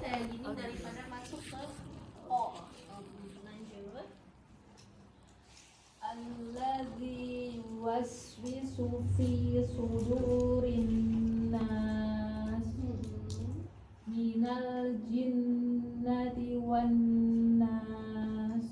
kayak gini daripada masuk ke O. Lanjut. Alladzi yuwaswisu fi sudurin nas minal jinnati wan nas.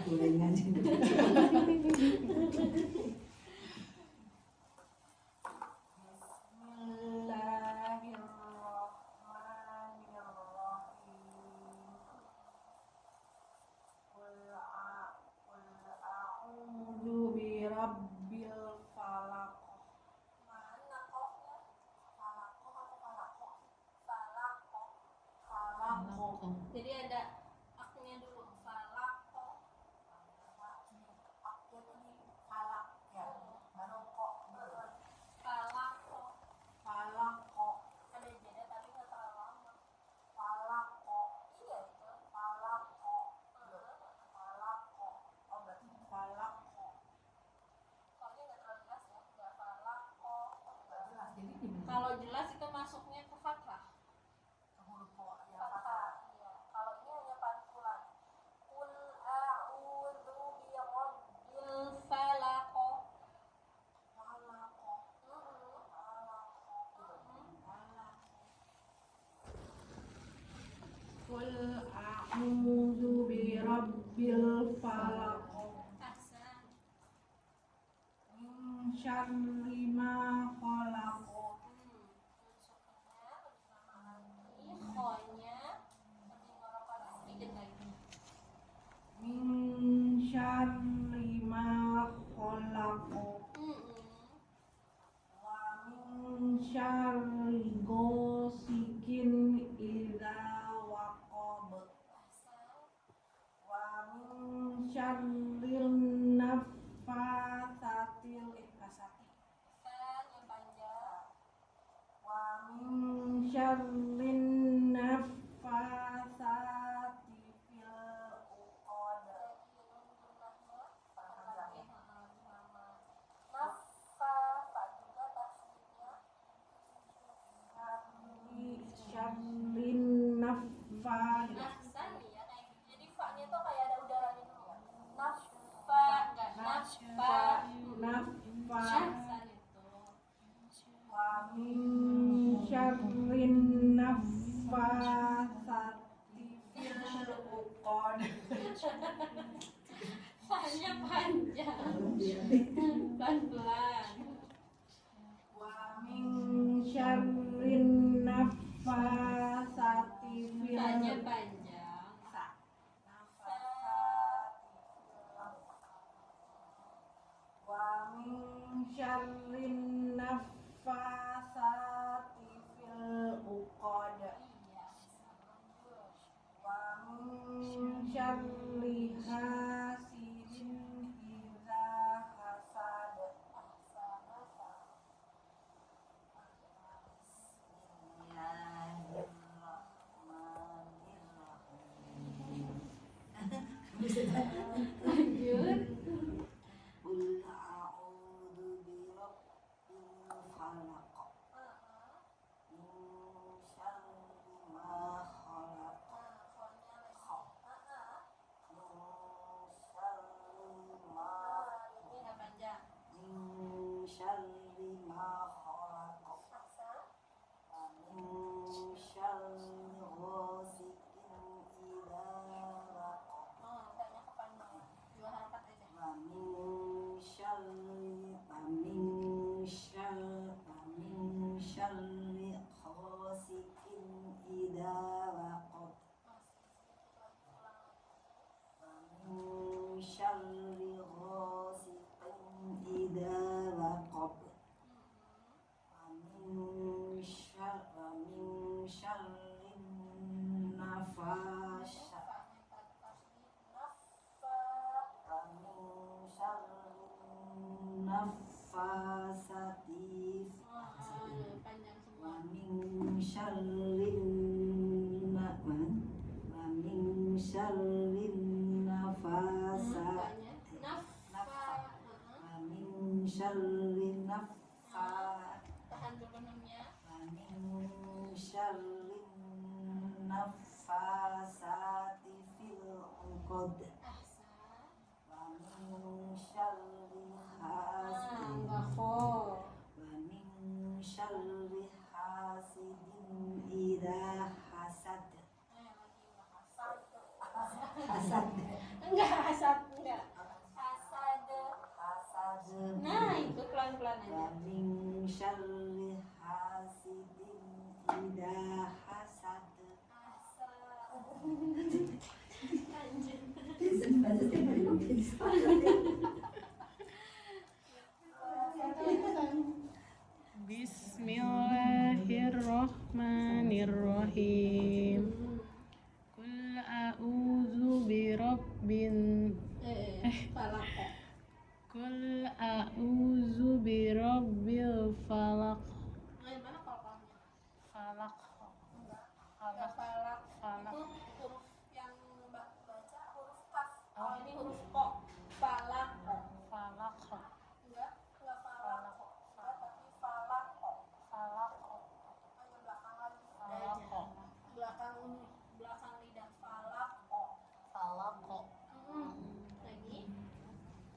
Gorengan Jadi ada aknya dulu, falak. Ada jeda tapi nggak terlalu lama. Soalnya nggak terlalu jelas ya, nggak falak. Kalau jelas itu masuknya ke fathah. Fathah, iya. Kalau ini hanya pantulan. Qul a'udzu birabbil falaq. Qul a'udzu birabbil falaq Ahsan. min syarri ma khalaq Khonya lebih ngorokan sedikit lagi. min syarri ma khalaq wa min syarri ghasikin idza waqab wa min syarril naffasatil Fan yang panjang. wa min syarrin naffasati fil uqad syarrin naffas Ahsan ya kayak gitu. Jadi fa-nya tuh kayak ada udaranya dulu ya. Naffa enggak naffa. Ahsan itu. wa min syarrin naffasati fil uqad Fa-nya panjang. Pelan-pelan. wa min syarrin naffasati fil Fa-nya panjang. wa min syarrin naffasati fil uqad Iya. wa min syarri hasidin idza hasad Lanjut. Qul a'udzu birabbil falaq min syarri ma khalaq min syarri ma Ini nggak panjang. min syarri ma khalaq min syarri ghasikin idza waqab Tanya kepanjangan. syarri nafas tahan dulu namanya. wa min syarri nafasati fil uqad Ahsan. wa min syarri hasidin Enggak kok. wa min syarri hasidin idza hasad Lagi enggak hasad. hasad Enggak hasad, enggak. Hasad. hasad Nah, itu pelan-pelan aja. wa min syarri hasidin idza hasad Hasad. Lanjut. Bismillahirrahmanirrahim. Qul a'udzu birabbin Falak kok. Qul a'udzu birabbil falaq. Mana falaknya? Falaq. Enggak Falaq. falak. Falak. Itu huruf yang baca huruf kaf. Kalau ini huruf kok. Falak kok. Falaq. Enggak falak kok. Enggak, tapi falak kok. Falaq. Ayo belakang lagi. Falaq. Belakang lidah falak kok. Falaq. Lagi.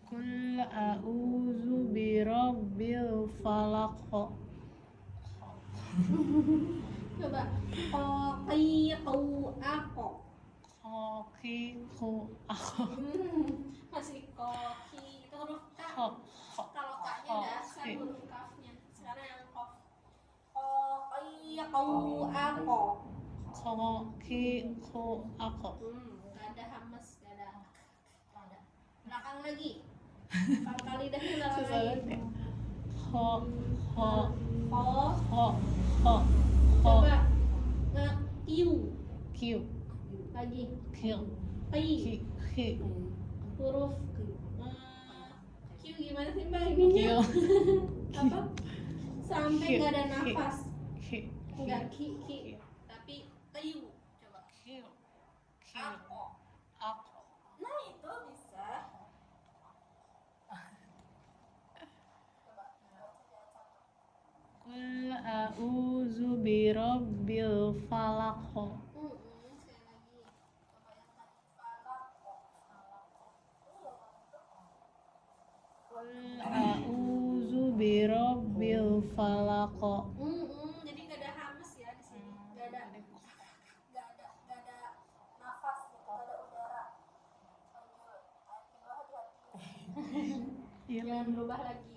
Qul a'udzu birabbil falaq. Coba. Qoqiqu ako. Qaqiqu aku. Masih koki. Itu huruf kaf. Kho. Kalau kaknya udah asal huruf kafnya. Sekarang yang kof. Qoqiqu ako. Qaqiqu aku. Gak ada hamas, gak ada. Belakang lagi. Kalau lidahnya belakang Susah lagi. banget ya. Kho. Ko. Kho. Kho. Coba. Nah, kiu. Q. Lagi. Q. Ki. Q. Huruf Q gimana sih mbak ininya? Apa? Sampai Q. nggak ada Q. nafas. Q. Enggak ki. Tapi Q. Coba. Q. Q. Ako. Aku. Nah itu bisa. Coba. Qul a'udzu birabbil falaq. Sekali lagi. Coba yang tadi. Falak. Qul a'udzu birabbil falaq. Jadi nggak ada hamas ya di sini. Nggak ada nafas gitu. Nggak ada udara. Lanjut. Ayat kedua hati-hati. Jangan berubah lagi.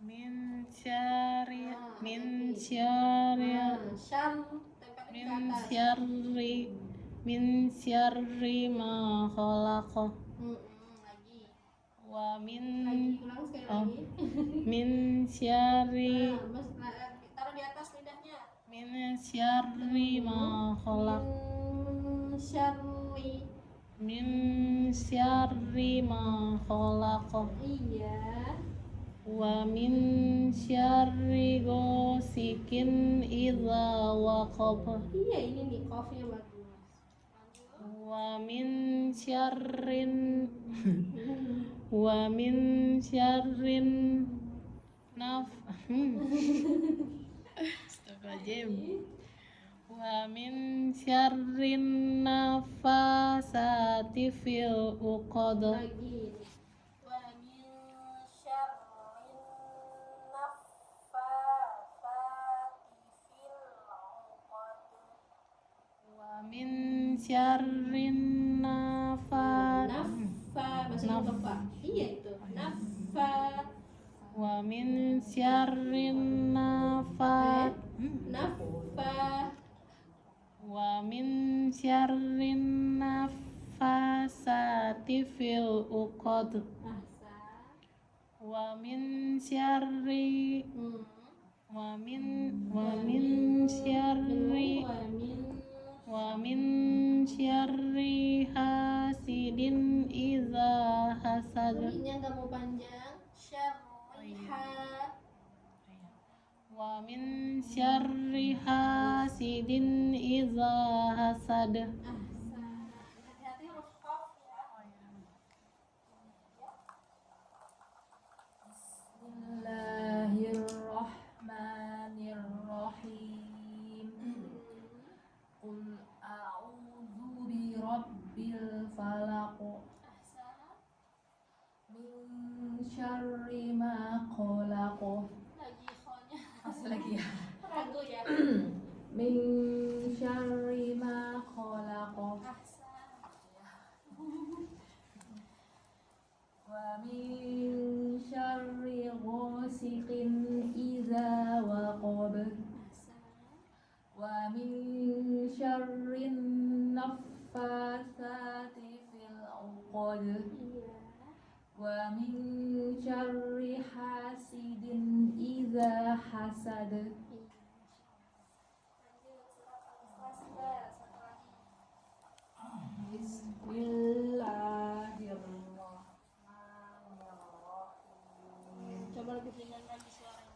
Min syarri Syar min tempelin ke atas. syarri min syarri ma khalaq. Lagi Wa min ulang sekali lagi. min syarri Taruh di atas lidahnya. min syarri ma khalaq. Syarri. Min syarri ma khalaq. Iya. Wa min syarri ghasikin idza waqab. Iya ini nih kofnya bagus. Lanjut. Wa min syarrin wa min syarrin Astagfirullahaladzim. Wa min syarrin nafasati fil uqad. Lagi. Wa min syarrin naffasati fil 'uqad. Wa min syarrin Naffa bahasa Indonesia. Iya itu. Naffa. Wa min syarrin nafat. Naffa. Wa min syarrin nafasati fil uqad. Ahsan. Wa min syarri wa min syarri wa min syarri hasidin idza hasad. Ini nggak mau panjang. Syarriha. Wa min syarri hasidin idza hasad. Ahsan. Hati-hati huruf qaf ya. min syarrin naffasati fil 'uqad. Wa min syarri hasidin idza hasad. Bismillahirrahmanirrahim. Coba lebih ringan lagi suaranya.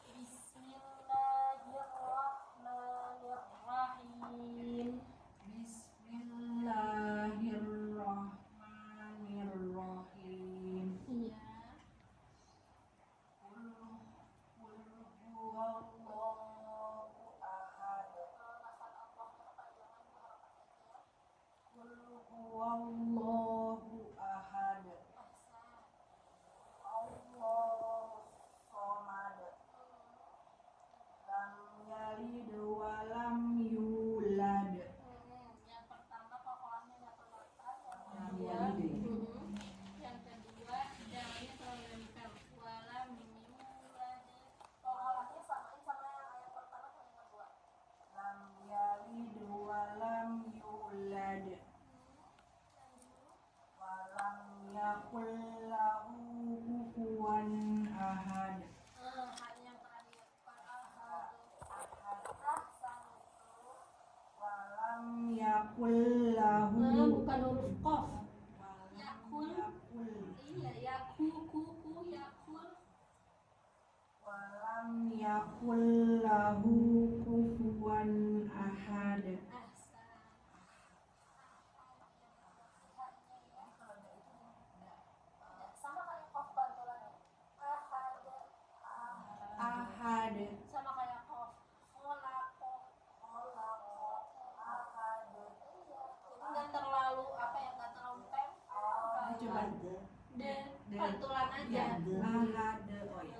Bismillahirrahmanirrahim. Bismillahirrahmanirrahim. Iya. Qul huwallahu ahad. Qul huwallahu ahad. Allahus samad. Lam yalid wa lam yulad. Yang pertama kokohnya nyatu mata, Lam yang yalid. kedua, yang kedua jalannya terlalu nempel. Walam yulad. Kokohnya samain sama yang ayat pertama sama yang kedua. Lam yalid wa lam yulad. Wa lam yakul lahu kufuwan ahad. Yang terakhir ahad. Ahad. Ahsan itu. Wa lam yakul lahu Bukan huruf qaf. wa lam Yakul. yakul Iya, yaku yakul. wa lam yakul lahu kufuwan ahad. Ahsan. Sama kayak qaf bantulannya. Ahad. Ahad. Sama kayak qaf. Kholaqo. Ahad. Iya. Jadi nggak terlalu apa ya, nggak terlalu pempel. Coba. Dan pantulan aja. Ahad. Oh ya.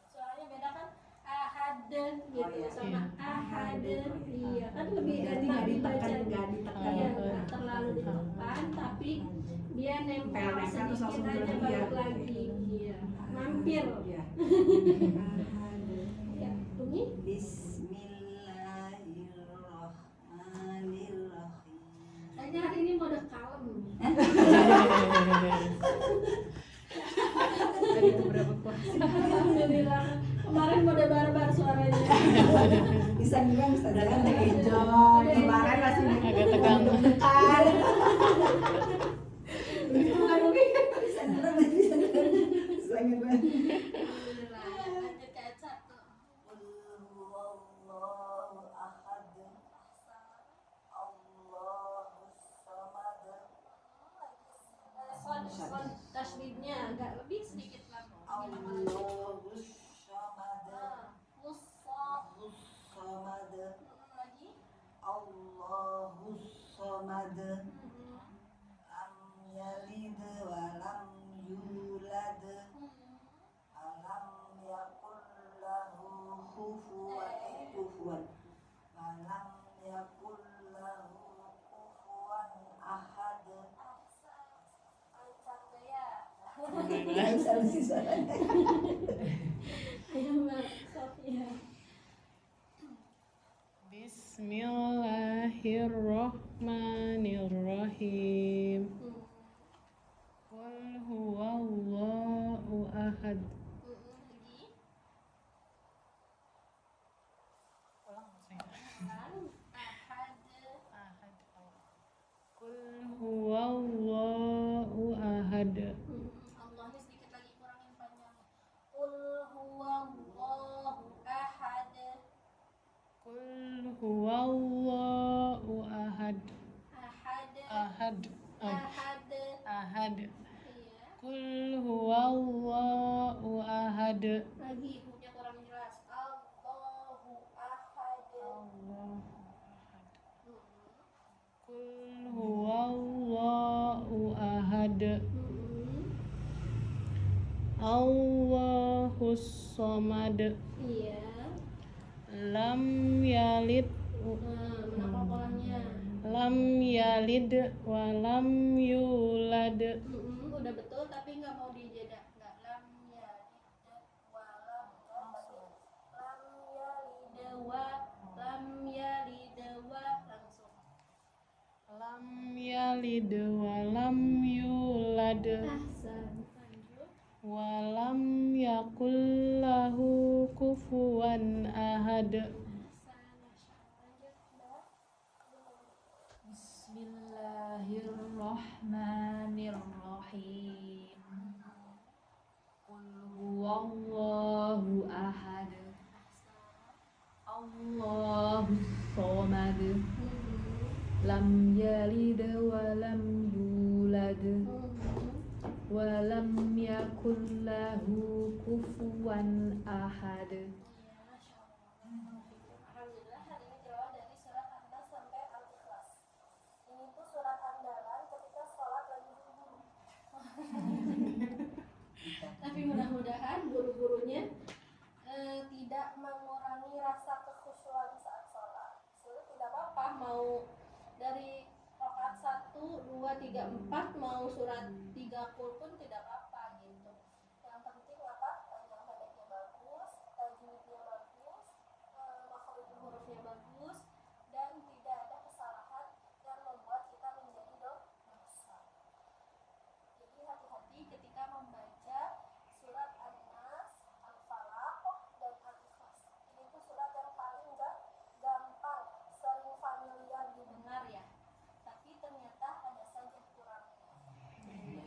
Suaranya beda kan? Ahad gitu Oh, iya. sama ahad. Iya, kan lebih Berarti enak nggak dibaca. ditekan, nggak ditekan. Iya, nggak terlalu ditekan, tapi dia nempel Nempel, terus sedikit langsung aja berlebihan. balik lagi. Iya, mampir. Ya. Ahad. Ya, bunyi. Bismillahirrahmanirrahim. Kayaknya hari ini mode kalem. Tadi itu berapa puasa? Alhamdulillah. Kemarin mode barbar suaranya. Bisa juga Ustaz kan enjoy. Kemarin masih Agak tegang. deg-degan. Itu kan mungkin bisa ngerem, bisa ngerem. Bisa ngerem. Alhamdulillah. Ya, lanjut ke ayat 1. Qul huwallahu ahad. Allahus samad. Son tasydidnya agak lebih sedikit lagi. Allahus samad. Mushaf. Allahus samad. Lagi. Allahus samad. Lam yalid wa lam yulad. Alam yakul lahu kufuwan. Alam yakul lahu kufuwan ahad. Bisa mesti suaranya. Ayo Mbak Sofia. Bismillahirrahmanirrahim. Qul huwallahu ahad. Lagi. Ulang maksudnya. Ahad. Ahad. Qul huwallahu ahad. Allahnya sedikit lagi kurangin panjang. Qul huwallahu ahad. Qul huwallahu ahad. Ahad. Ahad. Ahad. Ahad. Iya. Qul huwallahu ahad. Lagi ibunya kurang jelas. Allahu ahad. Allahu ahad. Qul huwallahu ahad. Allahus samad. Iya. Lam yalid Mana kokohnya? lam yalid wa lam yulad. Udah betul tapi nggak mau dijeda. Nggak lam yalid wa lam yalid wa yalid walam yulad Ahsan. Lanjut. walam yakul lahu kufuwan ahad. Ahsan. Masya Allah. Lanjut, Mbak. Bismillahirrahmanirrahim. Qul huwallahu ahad. Allahus samad. Lam yalid wa lam yulad wa lam yakul lahu kufuwan ahad. Iya, Masya Allah. Alhamdulillah hari ini tilawah dari surat An-Nas sampai Al-Ikhlas. Ini tuh surat andalan ketika sholat lagi buru-buru. Tapi mudah-mudahan guru-gurunya tidak mengurangi rasa kekhusyuan saat sholat. Sebenarnya tidak apa-apa mau dari rakaat 1, 2, 3, 4 mau surat 30 pun tidak apa-apa gitu. Yang penting apa? Panjang pendeknya bagus, tajwidnya bagus, makhraj hurufnya bagus, dan tidak ada kesalahan yang membuat kita menjadi dosa. Jadi hati-hati ketika membaca surat An-Nas, Al-Falaq, dan Al-Ikhlas. Ini tuh surat yang paling gampang, sering familiar didengar ya. Tapi ternyata ada saja kurangnya. Iya.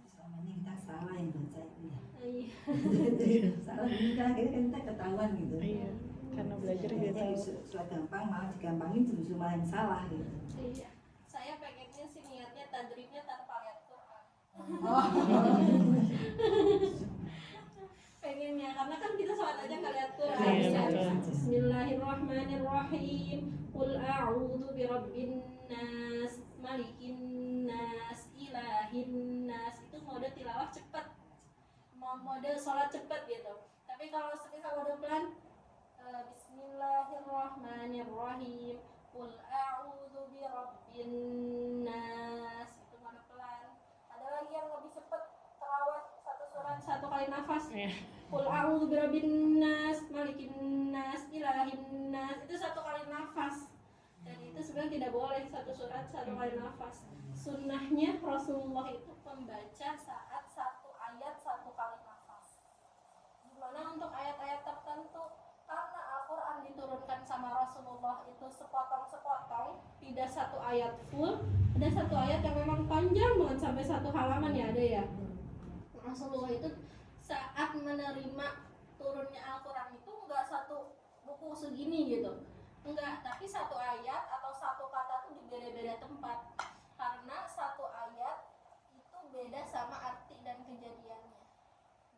Selama ini kita salah yang baca itu ya. Iya. Salah ini kan akhirnya kan kita ketahuan gitu. Iya, karena belajar dia Akhirnya tahu. surat gampang malah digampangin justru malah yang salah gitu. Iya. Saya pengennya sih niatnya tadribnya tanpa lihat Quran. Oh. Pengennya karena kan kita sholat aja nggak lihat Quran. Iya, Bisa. betul. Bismillahirrahmanirrahim. Qul a'udzu birabbin nas, malikin nas, ilahin nas. Itu mode tilawah cepat. Mode sholat cepat gitu. Tapi kalau semisal mode pelan, Bismillahirrahmanirrahim. Qul a'udzu birabbin nas. Itu mode pelan. Ada lagi yang lebih cepat, terawih satu surat satu kali nafas. Iya. Qul a'udzu birabbin nas, malikin nas, ilahin nas. Itu satu kali nafas. Dan itu sebenarnya tidak boleh satu surat satu kali nafas. Sunnahnya Rasulullah itu membaca saat satu ayat satu kali nafas. Gimana untuk ayat-ayat tertentu? Karena Al-Quran diturunkan sama Rasulullah itu sepotong-sepotong, tidak satu ayat full. Ada satu ayat yang memang panjang banget sampai satu halaman ya ada ya. Rasulullah itu saat menerima turunnya Al-Quran itu enggak satu buku segini gitu, enggak, tapi satu ayat atau satu kata tuh di beda-beda tempat karena satu ayat itu beda sama arti dan kejadiannya.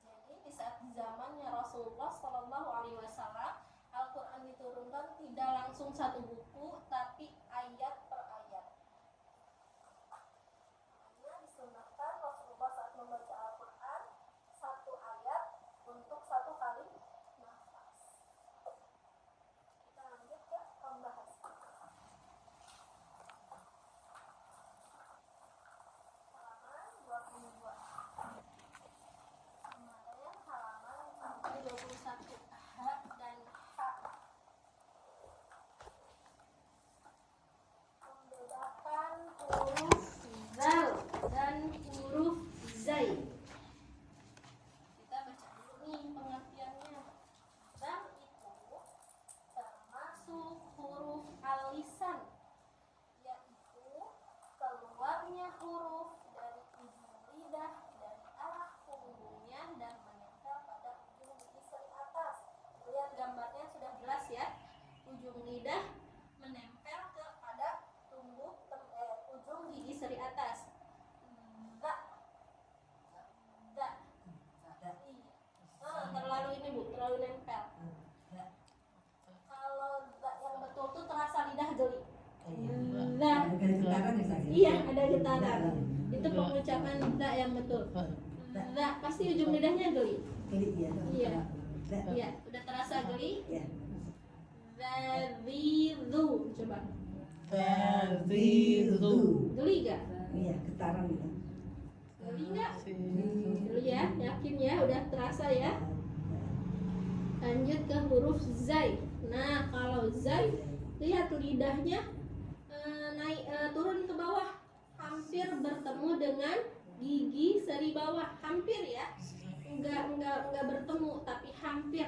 Jadi di saat zamannya Rasulullah Shallallahu Alaihi Wasallam Al-Quran diturunkan tidak langsung satu buku tapi ayat per ayat. Makanya disunahkan Rasulullah saat membaca Al-Quran satu ayat untuk satu kali nafas. Kita lanjut ke pembahasan. Halaman 22. Kemarin halaman sampai 21. H dan H. Membedakan huruf zal dan huruf zai. Kita baca dulu nih pengertiannya. Zal itu termasuk huruf al-lisan, yaitu keluarnya huruf dari ujung lidah dari arah punggungnya dan menempel pada ujung gigi seri atas. Lihat gambarnya sudah jelas ya. Ujung lidah menempel kepada ujung gigi seri atas. Za. Za. Iya. Terlalu ini Bu, terlalu nempel. Kalau za yang betul tuh terasa lidah geli. Za. Ada getaran ya Ustaz? Iya, ada getaran. Itu pengucapan za yang betul. Za pasti ujung lidahnya geli. Geli ya. Iya. Za. Iya, udah terasa geli. Ya. Zazizu. Coba. Tazizu. Geli gak? Iya, getaran gitu. Geli gak? Dulu ya, yakin ya, udah terasa ya. Lanjut ke huruf zai. Nah, kalau zai, lihat lidahnya turun ke bawah, hampir bertemu dengan gigi seri bawah, hampir ya, enggak bertemu tapi hampir.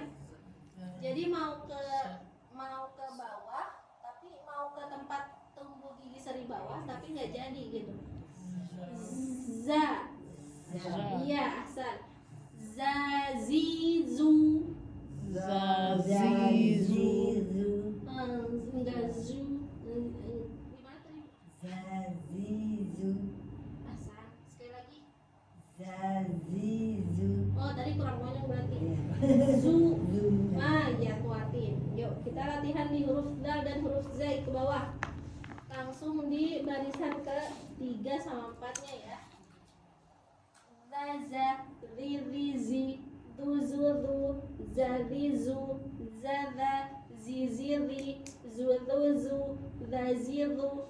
Jadi mau ke bawah tapi mau ke tempat tumbuh gigi seri bawah tapi nggak jadi gitu. Za, iya ahsan. Zazizu, Zazizu. enggak zu. Gimana tadi? Zazizu. Ahsan. Sekali lagi. Zazizu. Oh tadi kurang banyak berarti. Iya. Zu. Zu. Ya kuatin. Yuk kita latihan di huruf dal dan huruf zai ke bawah. Langsung di barisan ke 3 sama 4-nya ya. Zaza, rizi, duzudu, zadizu, zada, ziziri, zuduzu, zazidu.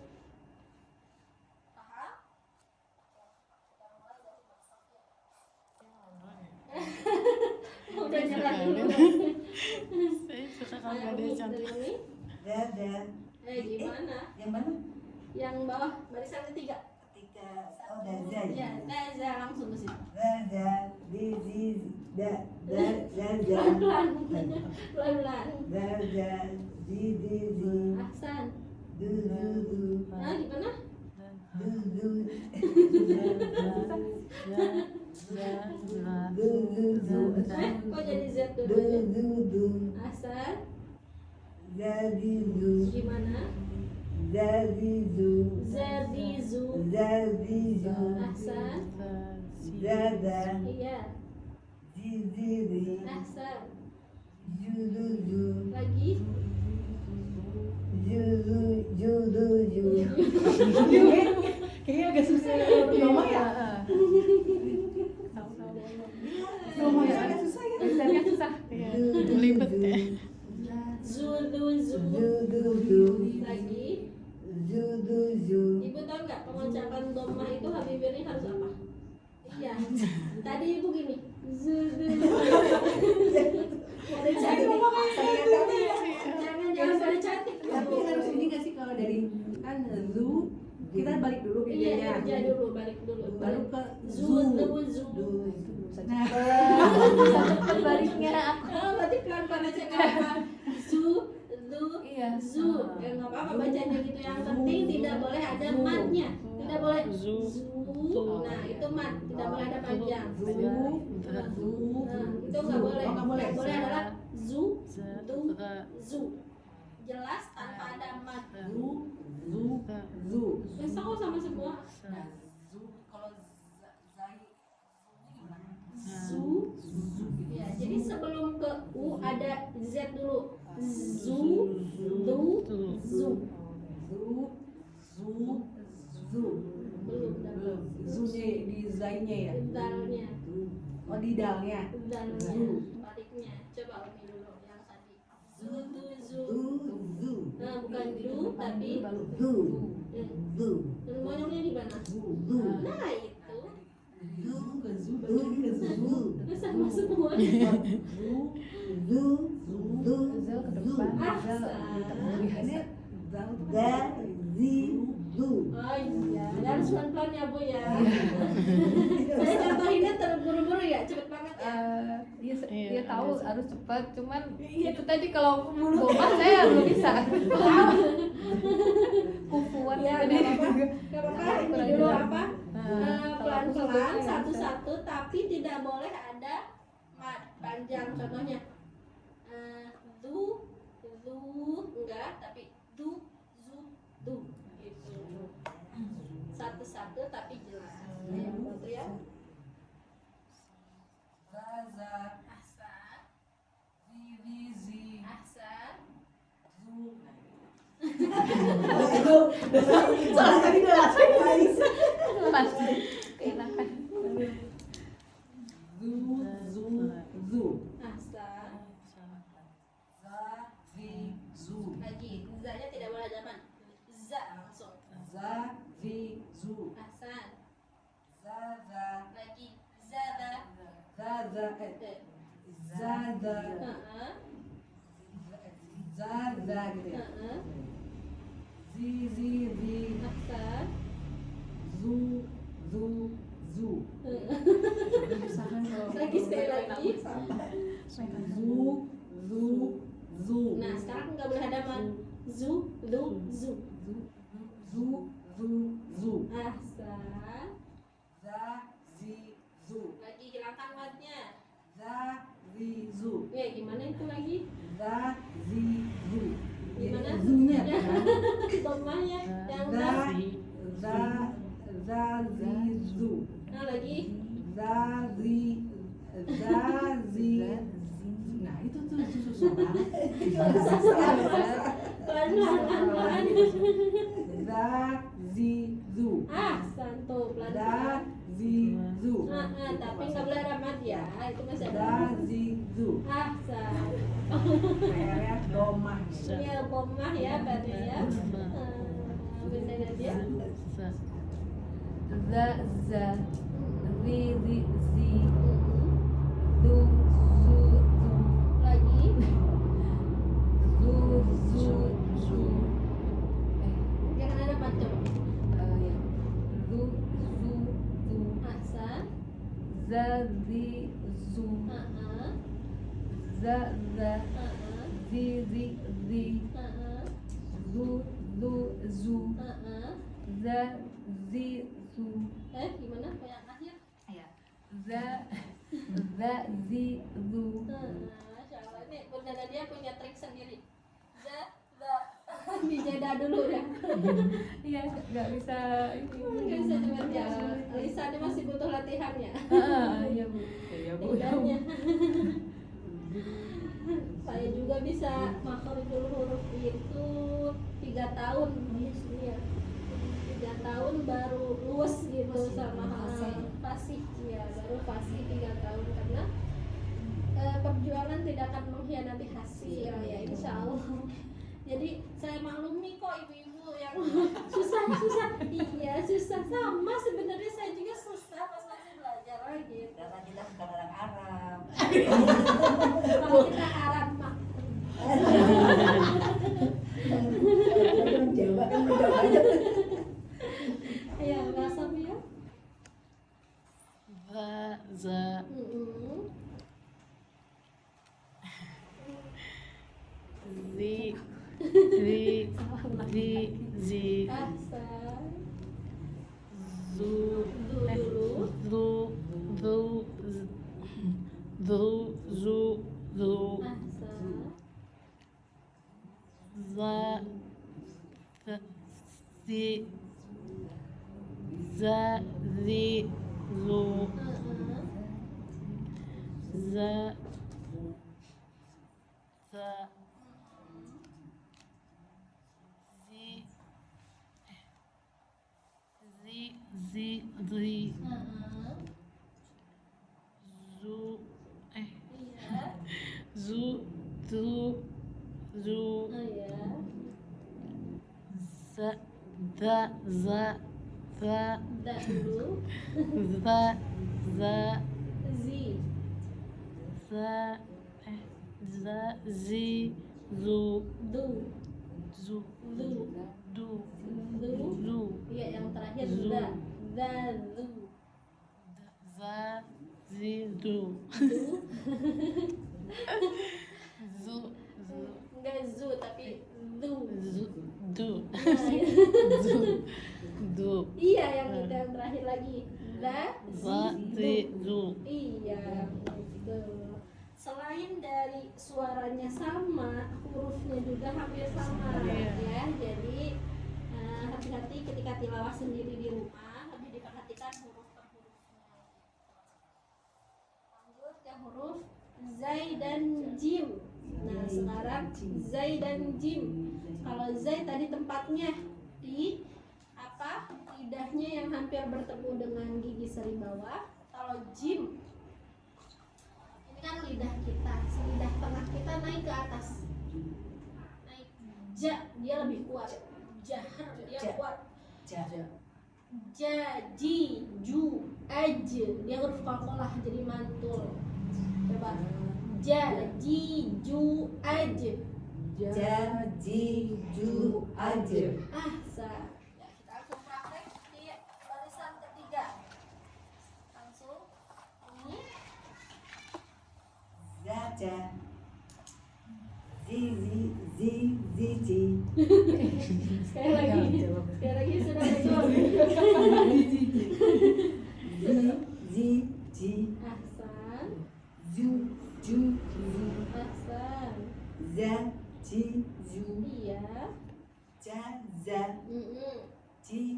Paham? Udah nyerah dulu. Saya suka kalau dia cantik. Dada. Gimana? Yang mana? Yang bawah barisan ketiga. Ketika daza. Ya, daza langsung ke situ. Daza. Zizi. Daza. Pelan-pelan. Daza. Zizi. Ahsan. Duzu. Gimana? Duzu. Kok jadi Z dulu? Duzu. Ahsan. Zazizu. Gimana? Zazizu. Zadizu. Zazizu. Ahsan. Zada. Iya. Ziziri. Ahsan. Juduzu. Lagi. Juduzu. Kayaknya agak susah ya. Ngomong ya? Ngomongnya agak susah ya? Tulisannya susah. Belibet ya. Zuduzu. Juduzu. Lagi. Juduzu. Ibu tahu nggak pengucapan domah itu habibirnya harus apa? Iya. Tadi ibu gini. Zuduzu. Pada cantik. Jangan pada cantik. Tapi harus ini nggak sih kalau dari kan zu kita balik dulu Iya, videonya. kerja dulu, balik dulu. Baru ke Zuduzu. Nah, Cepet baliknya aku. Berarti pelan-pelan aja nggak apa. Iya. Zu. Ya nggak apa-apa bacanya gitu. Yang penting tidak boleh ada matnya. Tidak boleh Zu. Nah itu mat. Tidak boleh ada panjang. zu. Nah, itu nggak boleh. Oh, nggak boleh. Yang boleh adalah zu, du, Za. zu. Jelas tanpa ada mat. Zu. Besok kok sama semua. Zu. Ya, jadi sebelum ke u ada z dulu. Zu, du, zu. Zu. Belum dapat. Zunya di zainya ya. Dalnya. Oh di dalnya. Dalnya. Baliknya. Coba Umi dulu yang tadi. Zu, du, zu. Zu. Nah, bukan du tapi Zu. eh, Zu. monyongnya di mana? Zu. Nah, itu. Zu ke zu. Zu. Itu sama semua. Zu. Zu. Zal ke depan. Ahsan. Zazizu. Oh iya, harus pelan-pelan ya Bu ya. Saya contohinnya terburu-buru ya, cepet banget ya. Dia Iya, dia tahu ada. harus cepat, cuman itu tadi kalau bomah saya belum bisa. Kufuan Ya, tadi. gak apa-apa. Ini dulu apa? Kalau Pelan-pelan aku susah, satu-satu, tapi tidak boleh ada mat panjang. Contohnya, du, enggak, tapi du, du, gitu. Satu-satu tapi jelas. Yang satu ya. Zaza. Ahsan, Zizi. ahsan. Soalnya tadi udah langsung guys. Pasti keenakan. Zu. Ahsan. Zazizu. Lagi, za-nya tidak boleh ada mat. Za langsung. Zazizu. Ahsan. Zaza. Lagi, zada. Zaza. Eh, Zada. heeh, Zaza gitu ya. heeh. zi zi zi, Ahsan. zu zu zu. Lagi sekali lagi. Zu zu zu. Nah, sekarang nggak boleh ada mad. Zu, zu, zu. Zu zu zu. Ahsan. Za zi zu. Lagi hilangkan madnya. Za zi zu. Ya, gimana itu lagi? Za zi zu. Gimana? Zunya Ya, kan? domahnya yang Za za. za zi zu. Nah, lagi. Za zi nah itu tuh susah banget. Pelan-pelan. Za zi zu. Ahsan tuh, Za pelan-pelan. zi zu. Tapi nggak boleh ada mad ya. Itu masih ada. Za zi zu. Ahsan. Akhirnya domah. Iya, bomah ya, berarti ya. Benda dia. Za za zi zi zi zu zu zu Lagi. zu zu zu Jangan ada mad coba. ya zu zu zu Ahsan. za zi zu za za zi zi zi zu zu zu za zi zu Gimana? Yang akhir? ya za zi zu Masya Allah, ini bunda dia punya trik sendiri. Dijeda dulu ya. iya nggak bisa Nggak bisa cuma ya. Lisannya masih butuh latihan ya. iya bu Lidahnya. Saya juga bisa makhrajul huruf itu 3 tahun ya. 3 tahun baru luwes gitu sama fasih ya, baru fasih 3 tahun karena perjuangan tidak akan mengkhianati hasil ya, insya Allah. Jadi saya maklumi kok ibu-ibu yang susah iya susah, sama sebenarnya saya juga susah pas masih belajar gitu. Karena kita bukan orang Arab. Kalau kita Arab mah Orang Jawa kan beda banget. ya nggak sama ya. za zi zi Ahsan. zu Dulu. zu Ahsan. za zi zu za zi zu Iya. zu Iya. za Da dulu. zi zu Du. zu Du. Iya, yang terakhir Zu. da. Du. za zi du zu Enggak zu tapi du. du Nah, du iya, yang terakhir lagi da. za zi du Iya, gitu. Selain dari suaranya sama, hurufnya juga hampir sama ya. Jadi hati-hati ketika tilawah sendiri di rumah, lebih diperhatikan huruf per hurufnya. Lanjut ke huruf zai dan jim. Nah, sekarang zai dan jim. Kalau zai tadi tempatnya di apa? Lidahnya yang hampir bertemu dengan gigi seri bawah. Kalau jim ini kan lidah kita, lidah tengah kita naik ke atas. Naik ja, dia lebih kuat. Jahar dia kuat. Ja, ji, ju, aj, dia huruf qalqalah jadi mantul. Coba ja, ji, ju, aj. Ja, ji, ju, ajr. Ahsan. Ya, kita langsung praktek di barisan ketiga. Langsung ini Zaja. Zi, ji. sekali lagi. Sekali lagi sudah betul. Zi, ji. Ahsan. Ju, ju. Ahsan. Za, ji, ju. Iya. Ja, za. Mm-mm. Ji,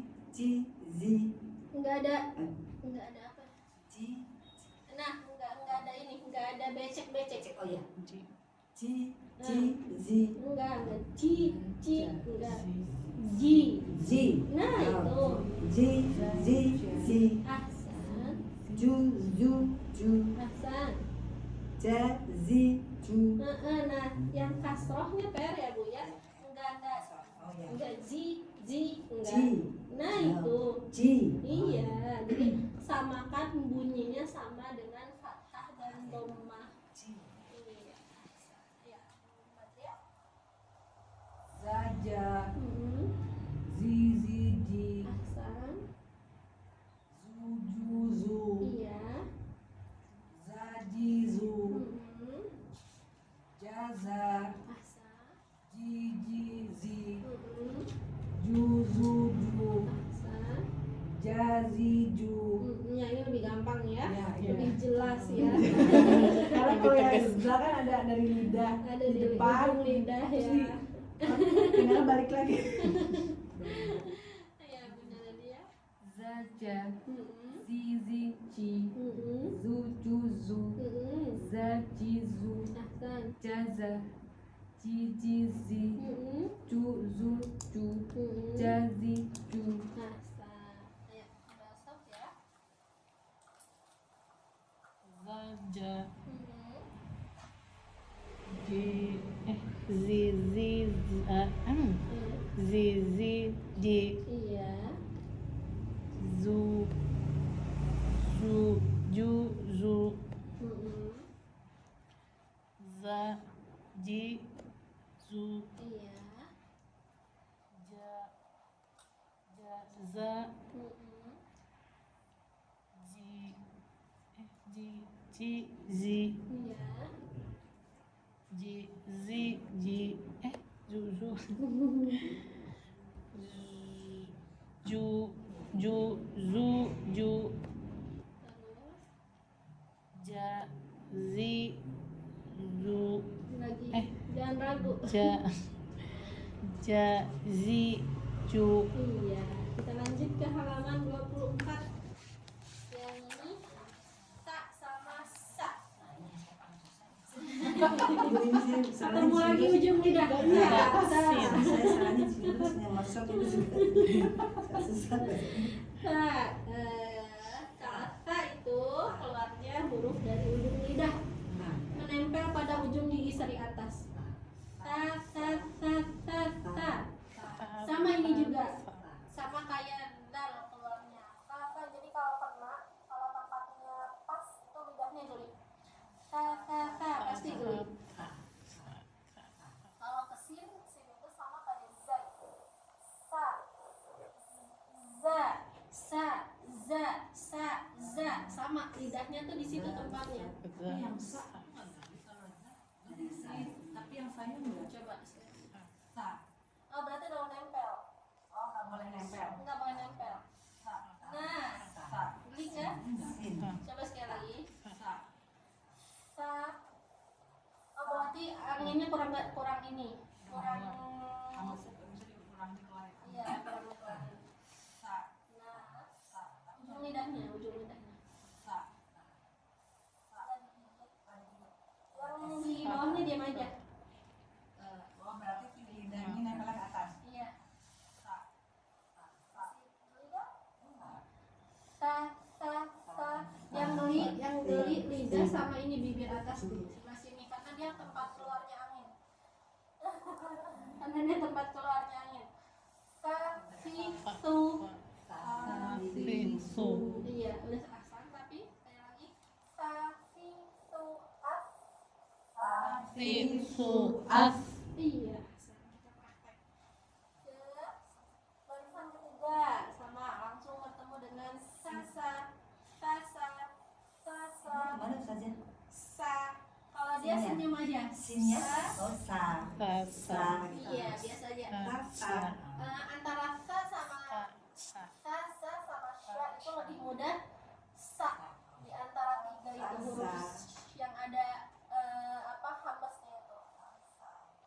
zi. Enggak ada apa? Ji, Nah, enggak ada ini, enggak ada becek-becek. oh ya. Ji. Ji, zi. Enggak, ci, enggak. Ji. Ji. Nah, itu. Ji, zi. Ahsan. Ju, ju. Ahsan. Ja, zi, ju. Nah, yang kasrohnya per ya, Bu ya. Enggak. Oh ya. Enggak ji, enggak. Ji. Nah, itu. Ji. Iya, jadi samakan bunyinya sama dengan fathah dan dhammah. Iya. Ya. Ya. Zaja. Hmm. Ji. Ahsan. Zu. Iya. Zaji, zu. Hmm. Jaza. Ahsan. Ji, zi. Hmm. Ju, ju. Ahsan. Jazi, ju. Ya, ini lebih gampang ya, Ya, lebih jelas ya. Karena kalau yang sebelah kan ada dari lidah Ada di di depan, ujung lidah terus ya. tinggal balik lagi. Ya, Bunda Nadia. Zaja, Hmm. ji, Hmm. zu, zu, Hmm. zaji, zu, Ahsan. jaza, ji, zi, Hmm. ju, zu, Hmm. jazi, ju. Ahsan. Ayo, kita stop ya. Zaja. Hmm. Ji. Zi, ji. Iya. Zu. Ju, zu. Hmm. Za, ji, zu. Iya. Za, Hmm. zi. Iya. Zu. Ju, zu. Terus Zi, zu. lagi. Jangan ragu. Zi, ju. Iya. Kita lanjut ke halaman 24. Yang ini tak sama sa. Ketemu lagi ujung lidah. Iya. Saya salahnya terus yang masuk itu susah. Ta itu keluarnya huruf dari ujung lidah menempel pada ujung gigi seri atas. Ta. Sama ini juga. Sama kayak dal keluarnya. Jadi kalau kena, kalau tempatnya pas itu lidahnya geli. Pasti geli. Kalau ke sin itu sama kayak za. Za. Sama lidahnya tuh di situ tempatnya. Tapi yang saya enggak. Coba. Sa. Oh, berarti udah nempel. Oh, enggak boleh nempel. Enggak boleh nempel. Nah, Sa. geli kan? Sin. Coba sekali lagi. Sa. Sa. Oh, berarti anginnya kurang ini. Kurang. Iya, kurang dikeluarin. Nah, ujung lidahnya. Yang di bawahnya diam aja. Oh, berarti lidah ini nempel ke atas. Iya. Sa. Yang geli lidah sama ini bibir atas di sebelah sini karena dia tempat keluarnya angin. Karena dia tempat keluarnya angin. Su. Iya, udah asal tapi sekali lagi. Su. As. Iya. dia senyum aja. Sinnya Sa. oh sa. sa Sa. Iya, biasa aja. sa Antara sa sama sa sa sama sya itu lebih mudah sa di antara tiga itu huruf yang ada hambasnya itu.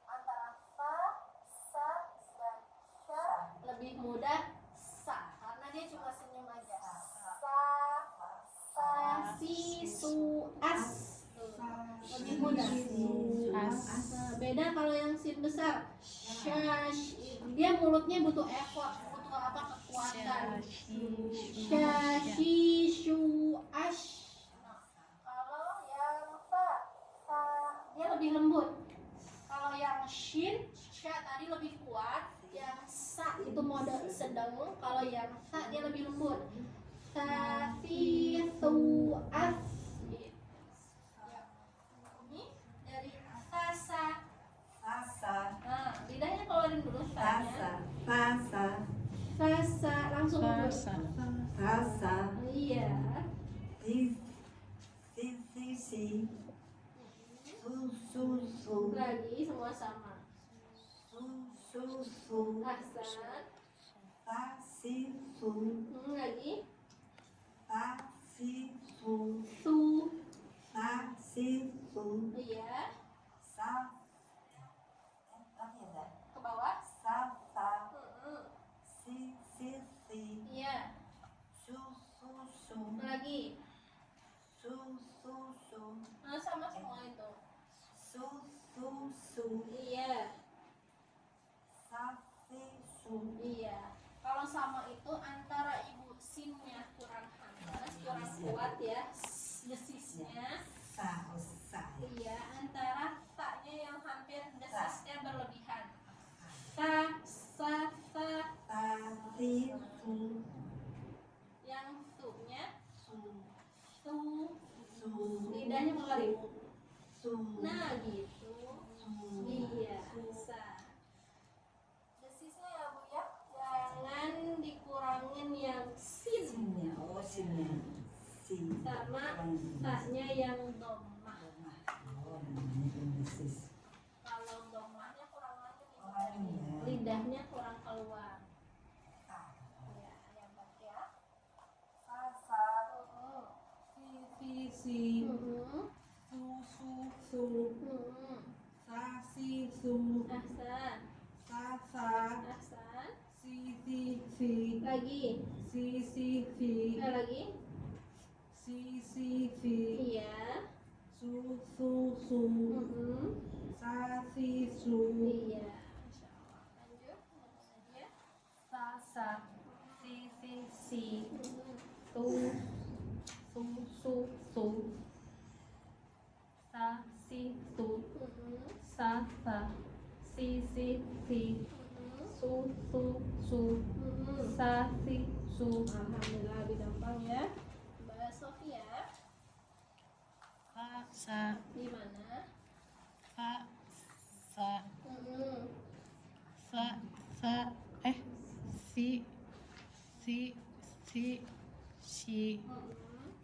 Antara sa, dan sya lebih mudah sa karena dia cuma senyum aja. Sa, si, su, as. Tuh, lebih mudah. as Beda kalau yang sin besar. Dia mulutnya butuh effort, butuh kekuatan. Shi, shu, ash. Kalau yang fa, dia lebih lembut. Kalau yang shin, sya tadi lebih kuat. Yang sa itu mode sedang. Kalau yang sa dia lebih lembut. Ta, fi, tu, as. Ini dari tasa. Tasa. Nah, lidahnya keluarin dulu Tasa. tanya. Tasa. Tasa, langsung dulu. Tasa. Iya. Si. Su. Lagi semua sama. Su. Ahsan. Ta si su. Lagi. Ta si su. Su. Ta si su. Iya. Sa. Apa ya? Ke bawah. Sa. Mm-mm. Si. Iya. Su. Lagi. Su. Nah, sama semua itu. Su. Iya. Sa. Si. Su. Iya. Kalau sama itu antara ibu sinnya kurang halus, kurang kuat ya, desisnya. Sa. Iya, antara taknya yang hampir desisnya berlebihan. Ta, sa, ta. Ta si su. Yang tu-nya Su. tu. Su. Lidahnya keluarin. Su. Nah, gitu. Su. Iya, sa. Desisnya ya Bu ya, jangan dikurangin yang sin Sinnya. Oh, sinnya. Si. sama taknya yang domah. Oh, namanya pendesis. Kalau domahnya kurang lanjut itu Oh, tadi. iya. Lidahnya kurang keluar. Ah. Ya, yang baik ya. Sa. Si. Mhm. Su. Mhm. Sa si su. Ahsan. Sa. Ahsan. Si. Lagi. Si. Lagi. Si. Iya. Su. Mhm. Sa si su. Iya. Masya Allah. Lanjut. Ngomong aja. Sa. Si. Mhm. Su. Sa si su. Mhm. Sa. Si. Mhm. Su. Mhm. Sa si su. Alhamdulillah lebih gampang ya. Mbak Sofia sa di mana? fa sa Mhm. sa si si si Mhm.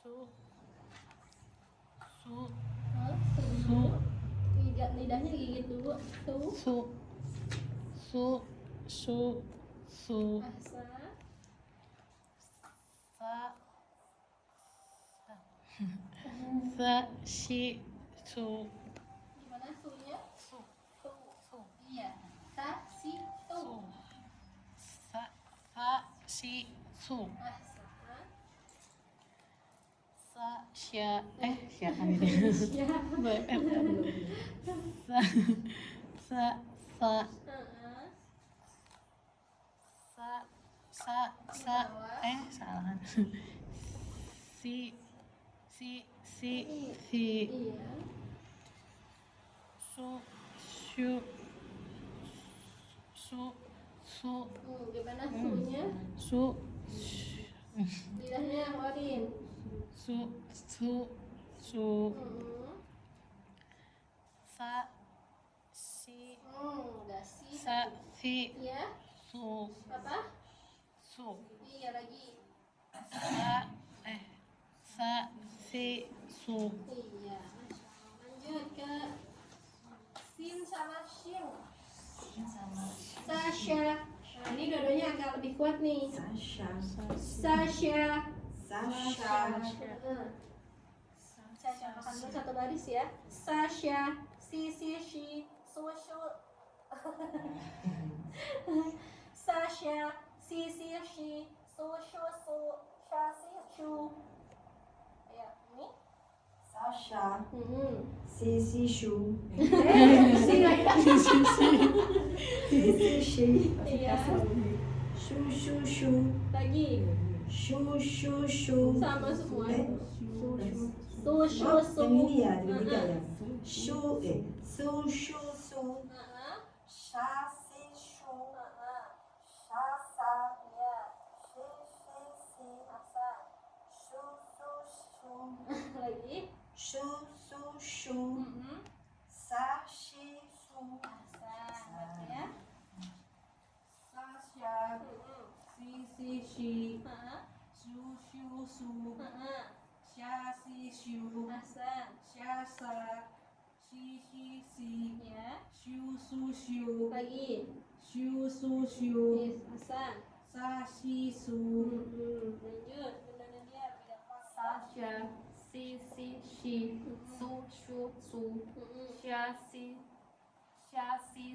su su Oh, su lidahnya gigit dulu. Tuh. su Ahsan. sa si su Gimana sunya? su Tuh. Iya. Ta si tuh. sa si su Ahsan. sya kan ini Ya. sa Heeh. salah kan si Iya. su Gimana sunya? Lidahnya keluarin. su Mhm. sa si Udah si. Iya. su Apa? su Iya lagi. sa Si, su. Iya, Masya Allah. Lanjut ke sin sama shin. Sasha. Nah, ini dua-duanya agak lebih kuat nih. Sasha. Sasha. Sasha. Sasha makan dulu satu baris ya. Sasha, si, shi, su, shu. Sasha, si, shi, su, shu, su, sha, si, shu. Ya, ini. Sasha. Hmm. Sisi Shu. Si lagi. Sisi Shi. Iya. Shu Shu Shu. Lagi. Shu Shu Shu. Sama semua. Shu Shu. Su, shu, Oh, su. yang ini ya, beda ya. Shu Su Shu Su. Sha Si Shu. Sha Sa. Ya. Shi Shi Si. Shu Su Shu. Lagi. Shu Su Shu. Hmm. Sa Shi Su. Ya. Sasha. Si Shi. Shu Shu Su. Sha Si Shu. Hasan. Sha Sa. Shi Si. Ya. Shu Su Shu. Lagi. Shu Su Shu. Yes, Hasan. Sa Shi Su. Lanjut. Benar dia tidak pas. Sasha, si, shi, su, shu, su, sha, si,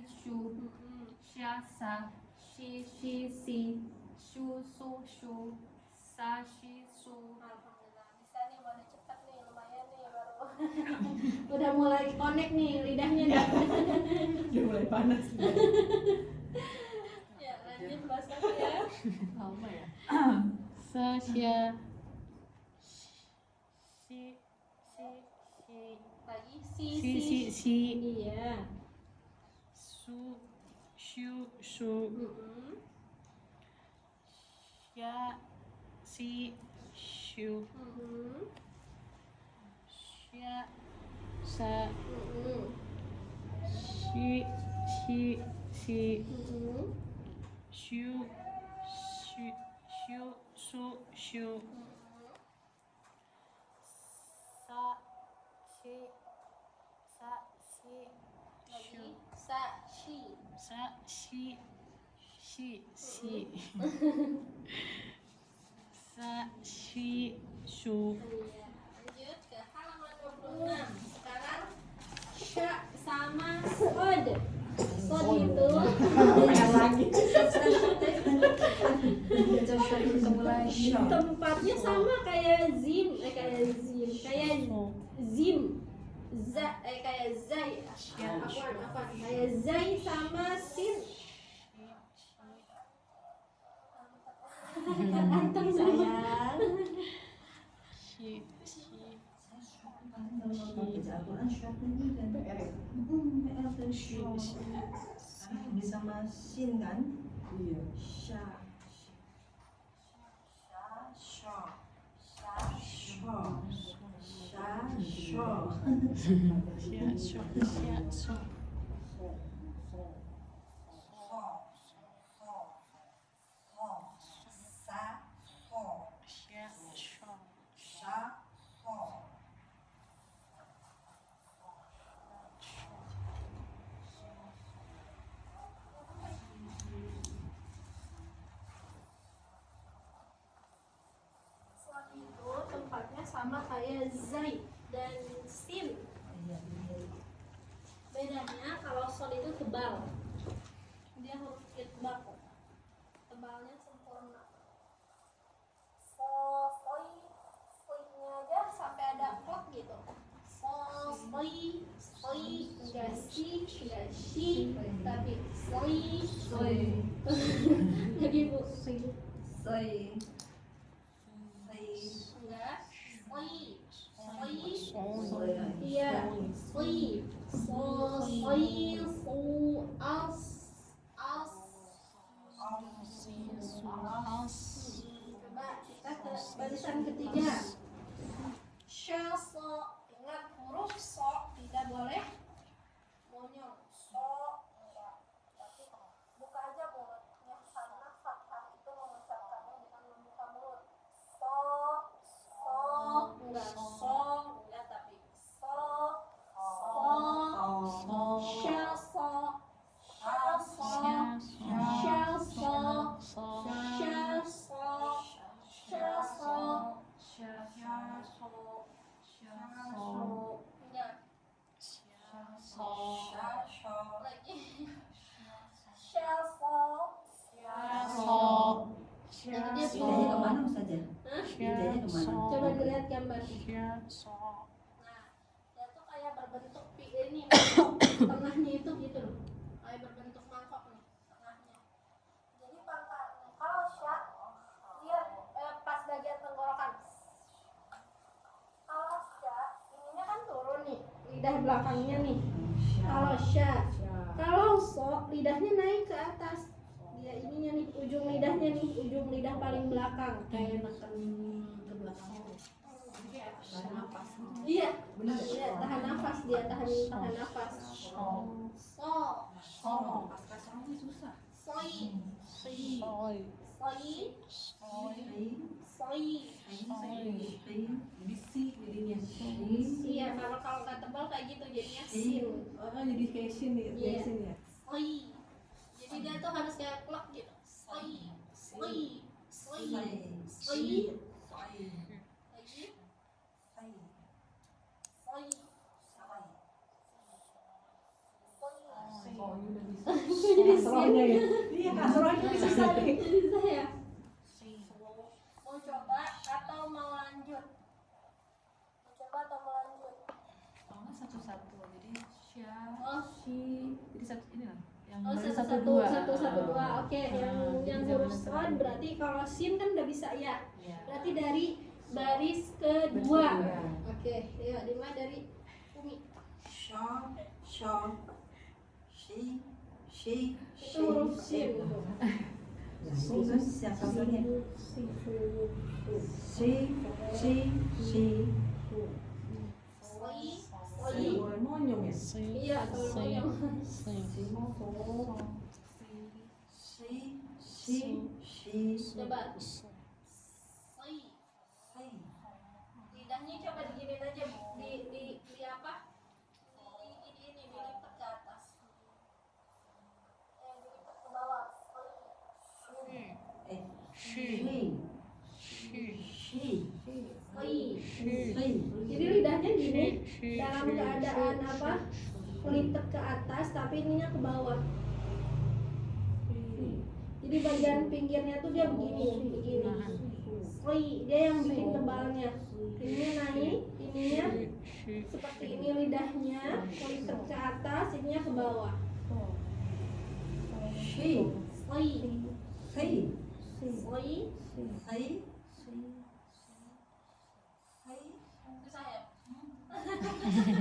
shu, sha, sa, shi, si, shu, su, shu, sa, shi, su. Alhamdulillah bisa nih, baru cepat nih, lumayan nih baru. Udah mulai connect nih lidahnya nih. Udah mulai panas. Ya, lanjut bahasa ya. Lama ya? Sasha. Si, Lagi si. Iya. Su, shu, shu. Ya, si, shu. Sya, sa. Si, si. Shu, su, shu. Sa, si, shu. Lagi sa, shi. Sa, si. Sa, shi, shu. Iya. Lanjut ke halaman 26. Sekarang sya sama sod. Sod itu tempatnya sama kayak zim, kayak zim, kayak zai. Apa? Kayak zai sama sin. Anteng semua. Si. Bisa masin kan? Iya. Sha. Sod itu tempatnya sama kayak zai dan sin. Bedanya kalau sod itu tebal, dia huruf itbaq, tebalnya sempurna. Soinya aja sampai ada klok gitu. Soi, enggak si, tapi soi. Lagi bu, Say. enggak, soi. Say. Iya, soi, su, as. Coba kita ke barisan ketiga. Sya, so. Ingat huruf so tidak boleh monyong. So, enggak. Tapi buka aja mulutnya karena fathah itu mengucapkannya dengan membuka berbentuk ini mangkok. Tengahnya itu gitu loh, kayak berbentuk mangkok nih tengahnya. Jadi kalau sya lihat pas bagian tenggorokan. Kalau sya ininya kan turun nih, lidah belakangnya nih. Kalau sya, kalau so lidahnya naik ke atas. Dia ininya nih, ujung lidahnya nih, ujung lidah paling belakang. Kayak neken ke belakang. Tahan nafas. Iya, Benar. iya, tahan nafas dia, tahan nafas. So, Pas kasarnya susah. soi, Soy. soi, soi. Bisi jadinya. Iya, kalau nggak tebal kayak gitu jadinya sin. Oh, jadi kayak sin ya, Iya. kayak sin ya. Soi. Jadi dia tuh harus kayak klok gitu. Soi, soi, soi, soi. Lagi, soi. Kasrohnya ya. Iya, kasrohnya bisa tadi. Jadi saya mau coba atau mau lanjut? Mau coba atau mau lanjut? Oh, nggak satu-satu. Jadi sya, Oh, shi. Jadi satu ini lah. Yang Oh, baru satu dua. Oke, yang jadi huruf jangan shad berarti kalau sin kan udah bisa ya. Iya. Berarti dari baris kedua. Kedua. Oke, ya dimulai dari Umi. Sha, sha, shi, shi, Itu huruf sin. Ya, itu kan siapa ini? Si, si, si. Soi, Si, soi. boleh monyong ya? Iya, kalau mau. Si, monyong. Si, si, si. Coba. Soi. Si. Lidahnya coba diginin aja, di apa? Ini dilipat ke atas. Dilipat ke bawah. Soi. Shi, shi, Soi. si. Jadi lidahnya gini dalam keadaan apa? Melipat ke atas tapi ininya ke bawah. Jadi bagian pinggirnya tuh dia begini. Soi, dia yang bikin tebalnya. Ininya naik, ininya seperti ini lidahnya melipat ke atas, ininya ke bawah. Shi, Soi, si, soi. si. Susah ya?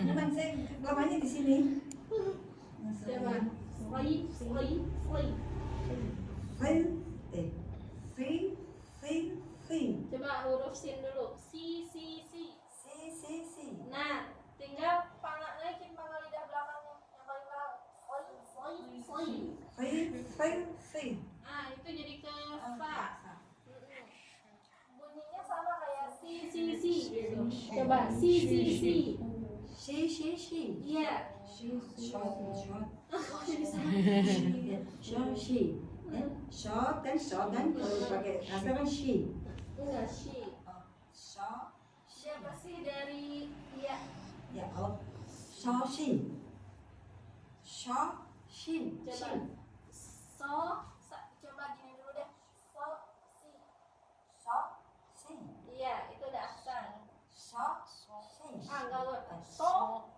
Bukan saya lamanya di sini. Coba. Soi, soi, soi. Si. Coba huruf sin dulu. Si. Si. Nah, tinggal naikin pangkal lidah belakangnya yang paling belakang. Soi. Si. Ah, itu jadi ke fa. Bunyinya sama kayak si. Gitu. Coba si. Si. Iya. Short. Kok jadi sama? Shi. Short kan kalau pakai rasa kan shi. Enggak si. Short. Siapa sih dari iya? Ya, oh. Shi. Coba. Coba gini dulu deh. Si. Si. Iya, itu udah aksan. Si. Ah, enggak lo.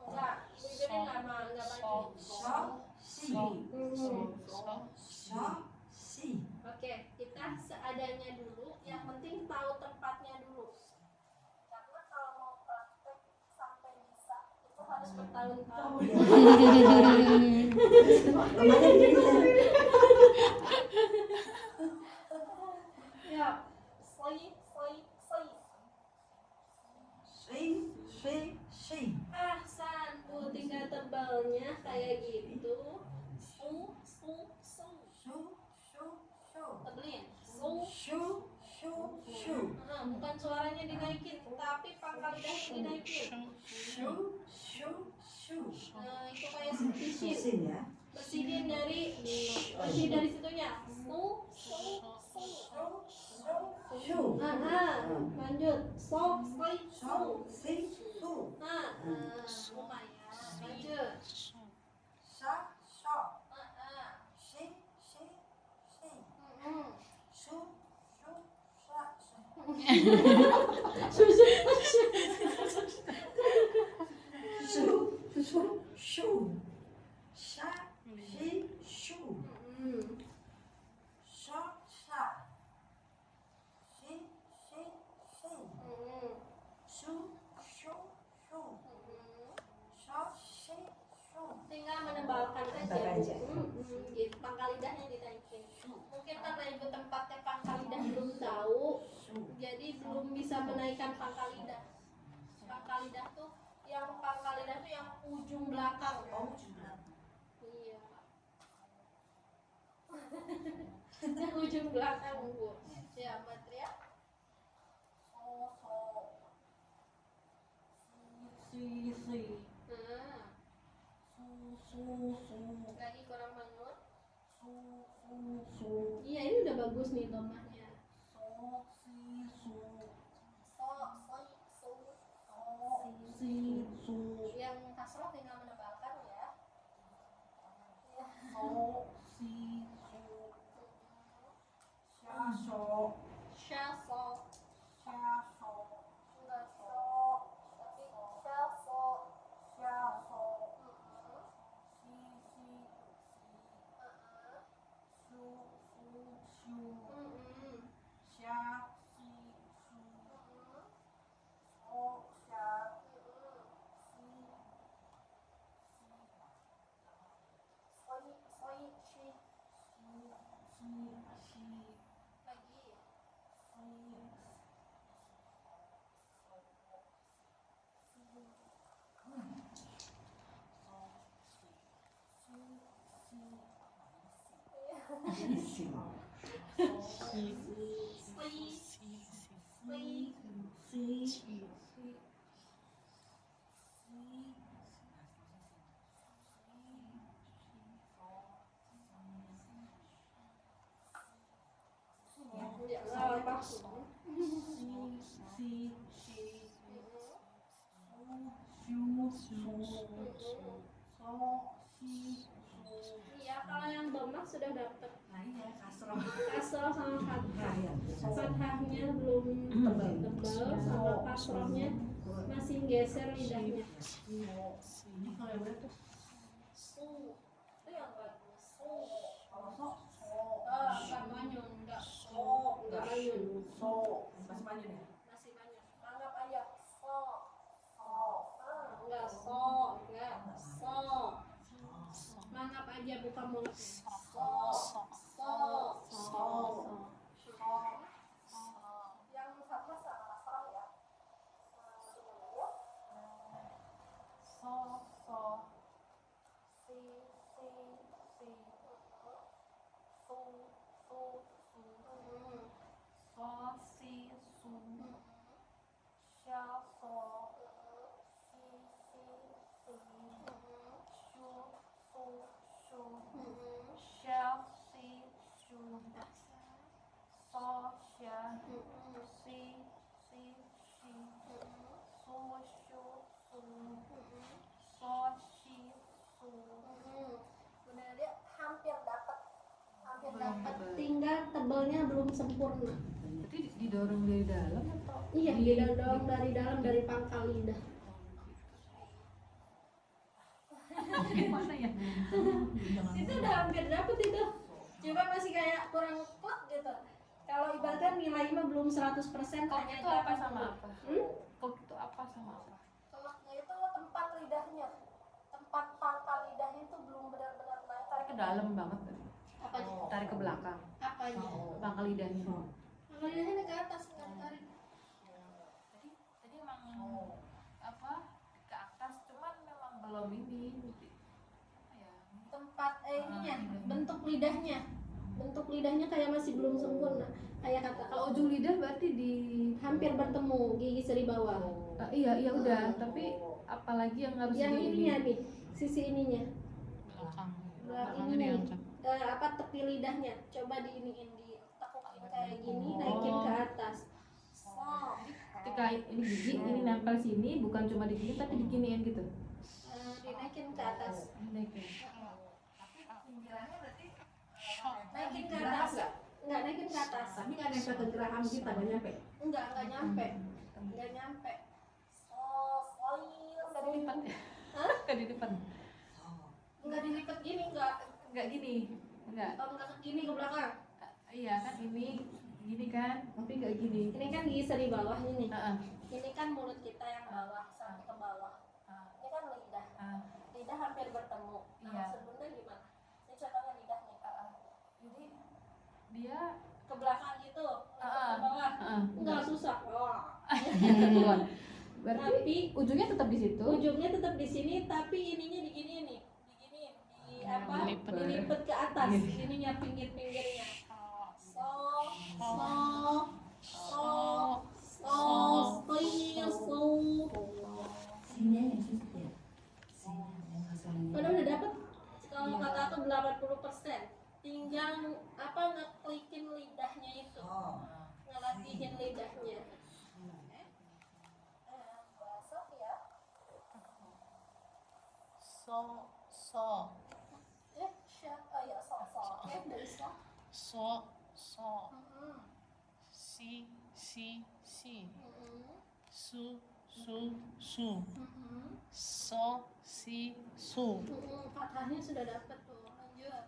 Enggak. Bibirnya enggak maju. Si. Si. Oke, kita seadanya dulu. Yang penting tahu tempatnya dulu. Karena kalau mau praktek sampai bisa itu harus bertahun-tahun. Namanya begini kan? Ya, soi. Si. Ahsan, tuh tinggal tebalnya kayak gitu. Su. Tebelin. Su. Nah, bukan suaranya dinaikin, tapi pangkal lidahnya dinaikin. Nah, itu kayak bersihin. Sin ya. Bersihin dari situnya. Su. Lanjut. Soi. Nah, lumayan. Lanjut. su, shu. Sha, shi, shu. Sha, sha. Shi, shi, shi. Shu, shu, shu. Sha, shi, shu. Tinggal menebalkan aja. Tebal aja. Gitu. Pangkal lidahnya dinaikin. Mungkin karena ibu tempatnya pangkal lidah belum tahu, jadi belum bisa menaikkan pangkal lidah. Pangkal lidah tuh yang ujung belakang. Oh, juga. Iya. Yang ujung belakang bu. Ya, Matria. So, so. Si, si. Nah, Su, su, su. lagi kurang bangun. Su, su, su. Iya, ini udah bagus nih domahnya. So, si, su. So, so, Si, su. yang kasroh tinggal menebalkan ya. So, si, su. Sha, sho. Sha, so. Sha, sho. Enggak so, tapi sha, so. Sha, sho. Si, si, si. Su, su, shu. Sha, si, su. So, sha. Si, Soi, soi, shi. si, si. Lagi. Benissimo. Soi, soi. Ya, nggak apa-apa. Iya, kalau yang domah sudah dapat. Nah iya kasroh. Kasroh sama fathah. Nah iya. Fathahnya belum tebal, sama kasrohnya masih geser lidahnya. Ini kalau yang berat tuh. Su, itu yang bagus. Su. Kalau so, Enggak manyun, enggak. enggak manyun. so, masih manyun ya. Masih manyun. Anggap aja so. Enggak so, enggak so. Mangap aja buka mulutnya. So, so, Yang fathah sama kasroh ya. So, so. Si, si, si. Su, su, su. So, si, su. Sha, so. Si, si, si. Shu, su, shu. Sha, si, shu. So, sha. Si, si, shi. Su, shu, su. So, shi, su. Benar dia hampir dapat, tinggal tebalnya belum sempurna. Berarti didorong dari dalam atau? Iya, didorong dari dalam, dari pangkal lidah. Mana ya? Itu udah hampir dapet itu. Cuma masih kayak kurang kuat gitu. Kalau ibaratnya nilai mah belum 100%, Kok hanya itu apa 80. sama apa? Hmm? Kok itu apa sama apa? Telaknya itu tempat lidahnya, tempat pangkal lidahnya itu belum benar-benar naik. Tarik ke dalam banget kan? Apa aja? Tarik ke belakang. Apanya? Pangkal lidahnya. Pangkal lidahnya ke atas, nggak ditarik. Tadi emang apa ke atas, cuman memang belum ini. Ya. Tempat ininya, bentuk lidahnya. Bentuk lidahnya kayak masih belum sempurna. Kayak kata Kalau ujung lidah berarti di hampir bertemu gigi seri bawah. iya udah, tapi apalagi yang harus Yang di ininya nih, sisi ininya. belakang. Belakang ini. Apa tepi lidahnya? Coba diiniin, ditekukin kayak gini, naikin ke atas. So, Ketika ini gigi ini nempel sini, bukan cuma di sini tapi diginiin gitu. dinaikin ke atas. Naikin. Naikin ke atas. Enggak naikin ke atas. Tapi nggak nempel ke geraham kita, nggak nyampe. Enggak nyampe. Enggak nyampe. So, soil. Udah dilipat ya? Hah? Enggak dilipat. Enggak dilipat gini, enggak. Enggak gini. Enggak. Oh, enggak ke gini ke belakang. Iya kan ini gini kan, tapi enggak gini. Ini kan gigi seri bawah ini. Heeh. Ini kan mulut kita yang bawah sampai ke bawah. Ini kan lidah. Lidah hampir bertemu. Nah, Iya. maksud Bunda gimana? Ini contohnya lidahnya. Jadi dia Ke belakang gitu, ke bawah. Enggak susah. Wah. keluar. Berarti Tapi ujungnya tetap di situ. ujungnya tetap di sini, tapi ininya diginiin nih. Diginiin, di apa? Dilipet. Dilipet ke atas. Ininya pinggir-pinggirnya. So, Sini yang susah. Sini yang masalahnya. Padahal udah dapet kalau kata aku 80%. Tinggal apa ngeklikin lidahnya itu. Ngelatihin lidahnya. Besok ya. Oh ya, so. Dari so. Fathahnya sudah dapet tuh. Lanjut.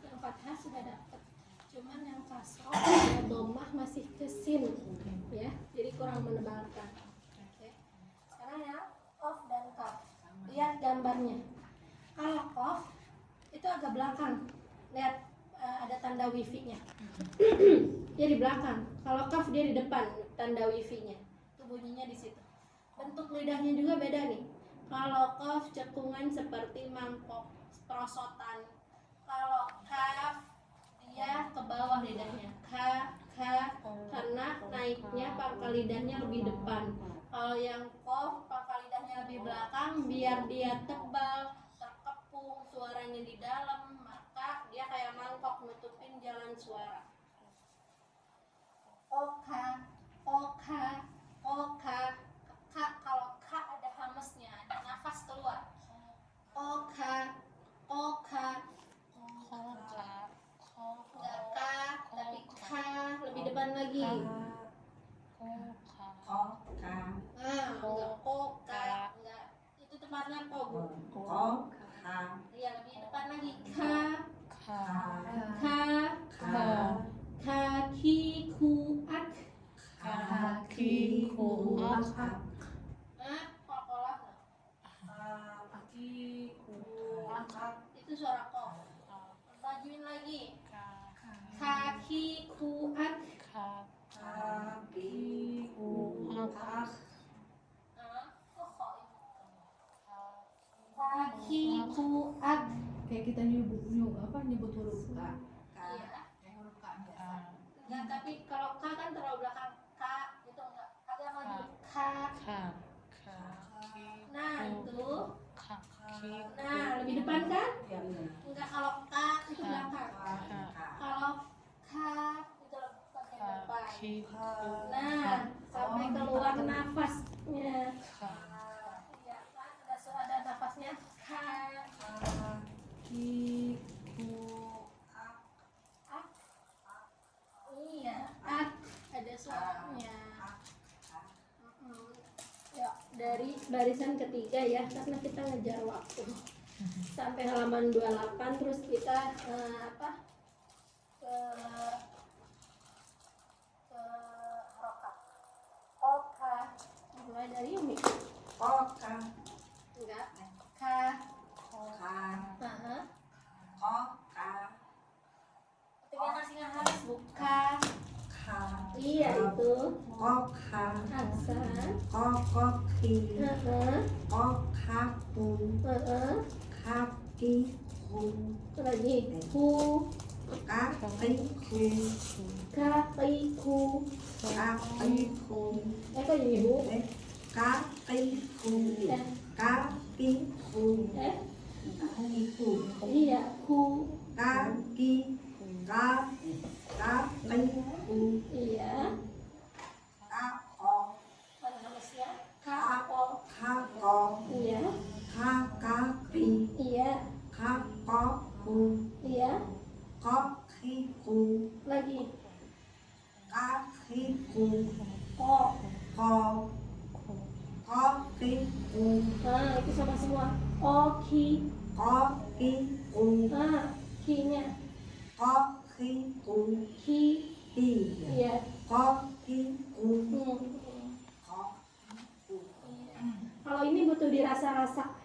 Yang fathah sudah dapat, cuman yang kasroh ya domah masih ke sin, ya, jadi kurang menebalkan. Oke. Sekarang ya qaf dan kaf. Lihat gambarnya. Kalau qaf itu agak belakang, lihat ada tanda wifi-nya. Dia di belakang. Kalau kaf dia di depan, tanda wifi-nya. Itu bunyinya di situ. Bentuk lidahnya juga beda nih. Kalau qaf cekungan seperti mangkok, perosotan. Kalau kaf dia ke bawah lidahnya. Ka karena naiknya pangkal lidahnya lebih depan. Kalau yang qaf pangkal lidahnya lebih belakang, biar dia tebal, terkepung, suaranya di dalam, maka dia kayak mangkok nutupin jalan suara. Oka, kalau ka ada hamesnya, ada nafas keluar. Oka, enggak ka, tapi ka, lebih depan lagi. Enggak koka, enggak. Itu tempatnya kobu. Iya, lebih depan lagi. Kaki kuak. Kokolah itu suara kof. Majuin lagi. Kaki kuak. Kaki kuak. Kayak kita nyebut huruf K. Iya. Kayak huruf K biasa. Enggak, tapi kalau K kan terlalu belakang. K itu enggak. Agak maju. K. Nah, itu. Nah, lebih depan kan? Enggak, kalau K itu belakang. Kalau K itu bagian depan. Nah, sampai keluar nafasnya. Ya, kan ada nafasnya. K. Iya, ada suaranya. Ya, dari barisan ketiga ya, karena kita ngejar waktu. Sampai halaman 28 terus kita ke harokat. Oka. Mulai dari Umi. Enggak. Ka. Ketika nasinya harus buka. Iya itu. Aksan. Lagi. Ku. Kakiku. Kakiku. Kakiku. Kok jadi bu? Kakiku. Kakiku. Kakiku. Iya. Ku. Kakiku. Iya. Kako. Mana halusnya? Kako. Kako. Iya. Kakaki. Iya. Kakoku. Iya. Kakiku. Lagi. Kakiku. Ko. Ko. Kakiku. Nah, itu sama semua. Oki. Kakiku. Nah, ki-nya. Kakiku. Ki. Ki. Iya. Kakiku. Kakiku. Kalau ini butuh dirasa-rasa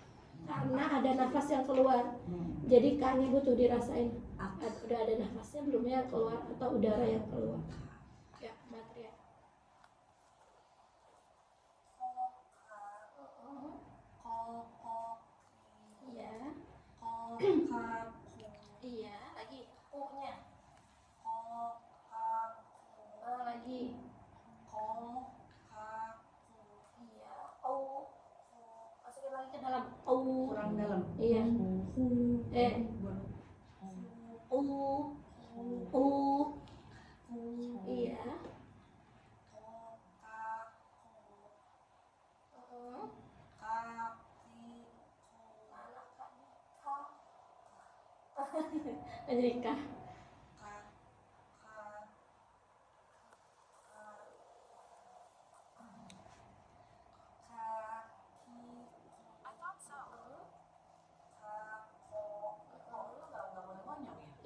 karena ada nafas yang keluar. Jadi K-nya butuh dirasain. Udah ada nafasnya belum ya keluar atau udara yang keluar? Ya, baterai. Iya. Iya, lagi U-nya. Lagi. Iya. U. Masukin lagi ke dalam. U. Kurang dalam. Iya. U. U. Iya. Jadi K.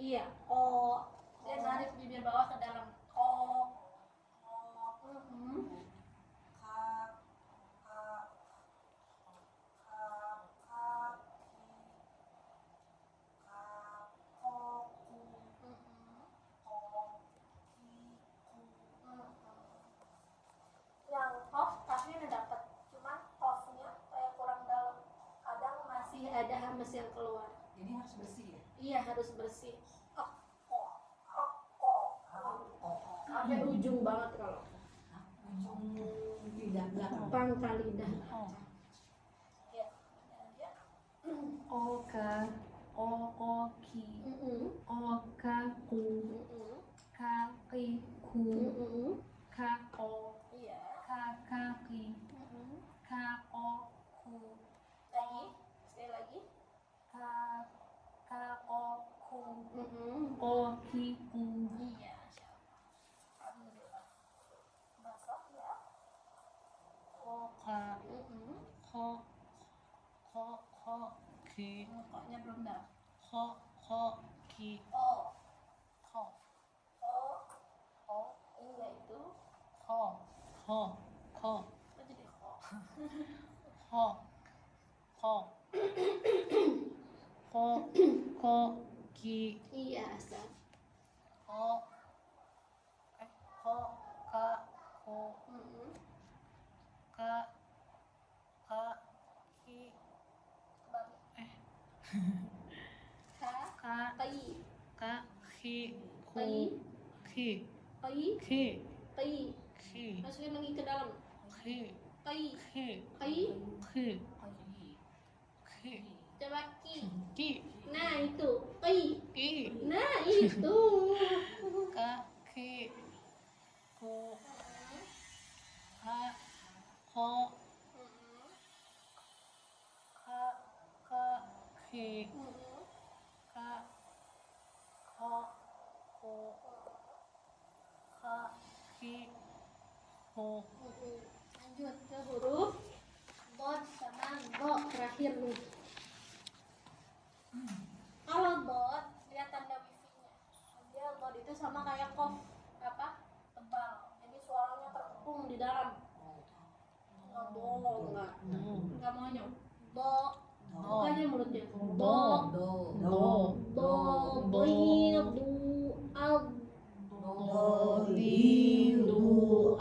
Iya, O. Dia narik bibir bawah ke dalam. O. Yang off tapi udah dapet, cuman offnya kayak kurang dalam. Kadang masih ada hamas yang keluar. Jadi harus bersih ya. Iya, harus bersih. Sampai ujung banget kalau Ujung lidah belakang. pangkal lidah. Ya, ya. Oka, oki, okaku, kakiku, kako, Iya. kakaki, kaoku, Lagi, sekali lagi. kaoku, Mm-mm. okiku. Iya, alhamdulillah. Basah ya. Oka, ki, Koknya belum dalam. ki, O, ko, O, iya itu. ko, Kok jadi ko? ki, Iya, Asal. ko, ka, ko, Mm-mm. ka, ki, Kembali. Ka, ka, kai, ka, ki, ku, kai, ki, kai, ki, kai. ki, Masukin lagi ke dalam. ki, Kai, ki, kai. ki, ki, Coba ki. ki, Nah itu, kai. ki, Nah itu. ka, ki, ku, ka, ko, ka, ki, ka, ko, ku, ka, ki, ku. Lanjut ke huruf dot sama do terakhir nih. Kalau dot lihat tanda wifi-nya. Dia dot itu sama kayak kof apa? Tebal. Jadi suaranya terkepung di dalam. Enggak enggak mau nyok. Do. Bukannya mulutnya. Do. Do.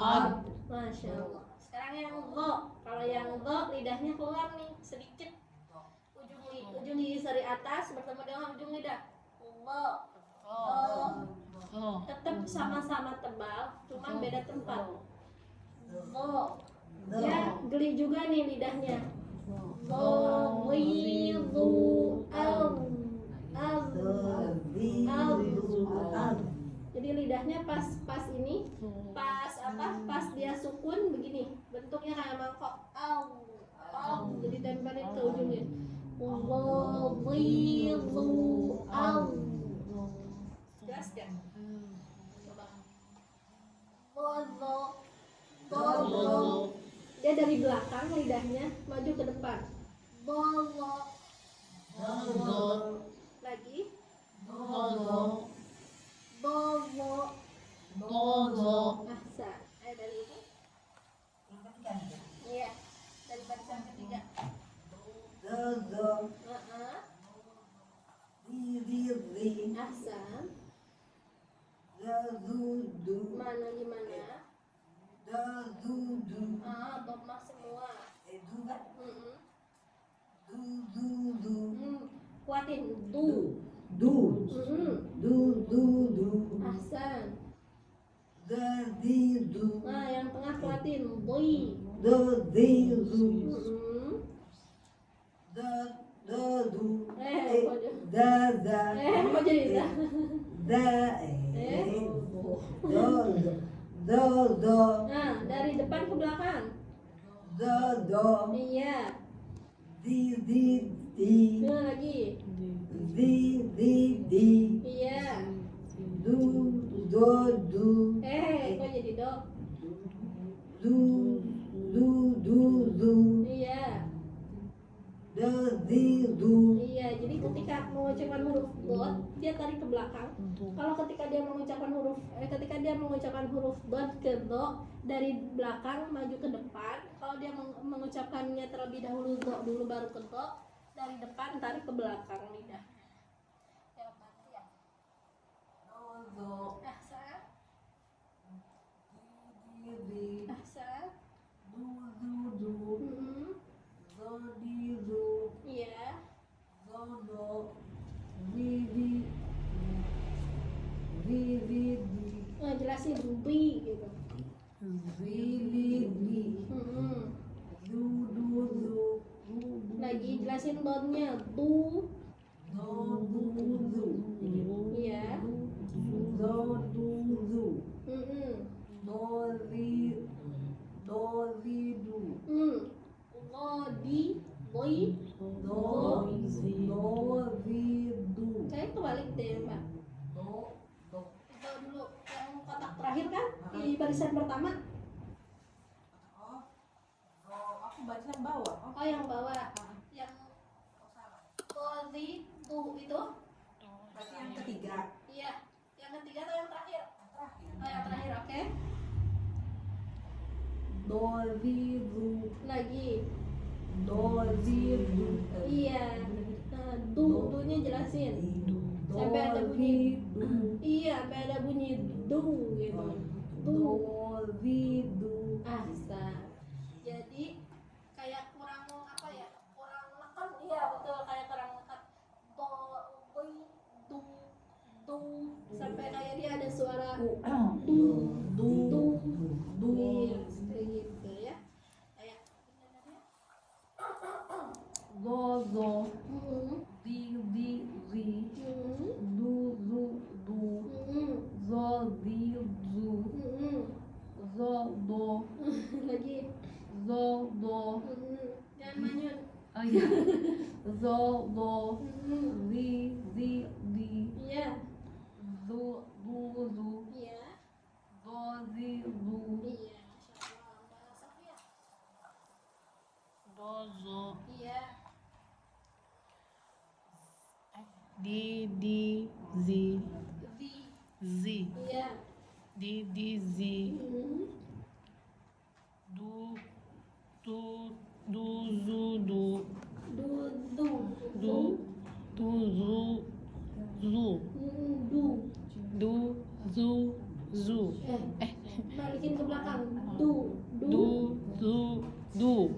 Al. Masya Allah. Sekarang yang do. Kalau yang do lidahnya keluar nih sedikit. Ujung di seri atas bertemu dengan ujung lo. Tetap sama-sama tebal, cuman beda tempat. Lo. Ya, geli juga nih lidahnya. Lo, li, lu, al. Jadi lidahnya pas ini, pas dia sukun begini, bentuknya kayak mangkok. Jadi tempelin ke ujungnya. Jelas gak? Coba. Dia dari belakang lidahnya maju ke depan. Lagi. Ahsan. Ayo dari ini. Iya. Dari barisan ketiga. Ahsan. Mana gimana? Domah semua. Kuatin. Ahsan. Nah, yang tengah kuatin. Kok jadi Nah, dari depan ke belakang. Iya. Nah, lagi. Iya. Kok jadi do? Iya. Iya, jadi ketika mengucapkan huruf dot, dia tarik ke belakang. Kalau ketika dia mengucapkan huruf dot ke do, dari belakang maju ke depan. Kalau dia mengucapkannya terlebih dahulu do dulu baru ke do, dari depan tarik ke belakang lidah. Ya, berarti ya. Ahsan. Ahsan. Iya. Nah, jelasin bi gitu. Lagi jelasin donnya du. Iya. Saya kebalik deh, Mbak. Do dulu yang kotak terakhir kan di barisan pertama. Aku barisan bawah. Oh, yang bawah. Yang do itu. Berarti yang ketiga. Iya. Yang ketiga atau yang terakhir? Oh, yang terakhir, oke. Lagi. Iya. Nah, dunya jelasin. Sampai ada bunyi. Iya, sampai ada bunyi du gitu. Ahsan. Jadi kayak kurang apa ya? Kurang neken. Iya, betul, kayak kurang neken. Du sampai kayak dia ada suara du. Iya, kayak gitu ya. Kayak lagi. Jangan manyun. Oh iya. Iya. Iya. Iya. Iya, Masya Allah. Mbak Safia. Iya. Iya. Balikin ke belakang.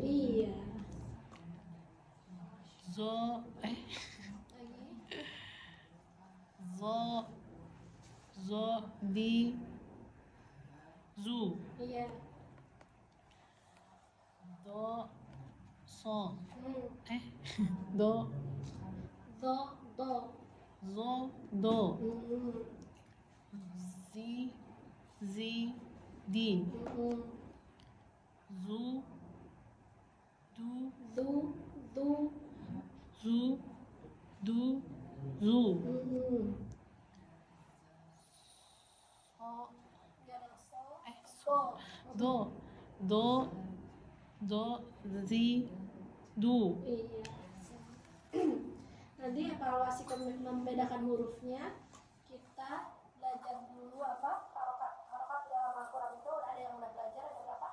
Iya. Lagi. zo, di, zu, Iya. do, so, Hmm. do, Do, do. zo, do, Hmm. zi, zi, di, Hmm. zu, du, Du, du. zu, du, zu, Hmm. so, Gak ada so. so, do, do, zi, du. Iya. Nanti evaluasi membedakan hurufnya kita belajar dulu apa harokat yang Al-Quran itu ada yang udah belajar ada berapa?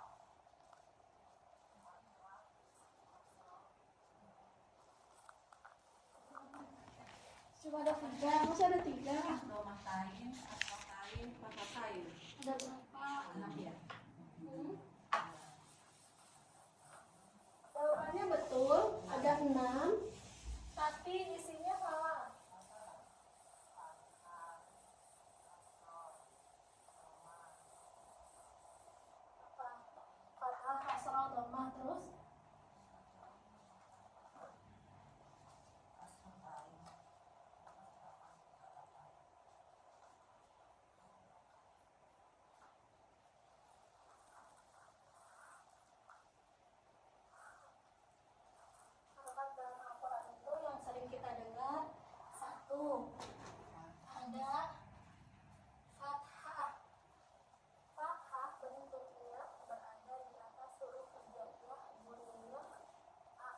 Cuma ada 3, masa ada 3? Romatain, asrotain, patatain. Ada berapa? 6 ya. Jawabannya betul, ada 6, tapi isinya salah. Apa? Fathah, kasrah, dhammah, terus harokat dalam Al-Quran itu yang sering kita dengar. 1, ada fathah. Fathah bentuknya berada di atas huruf hijaiyah, bunyinya A,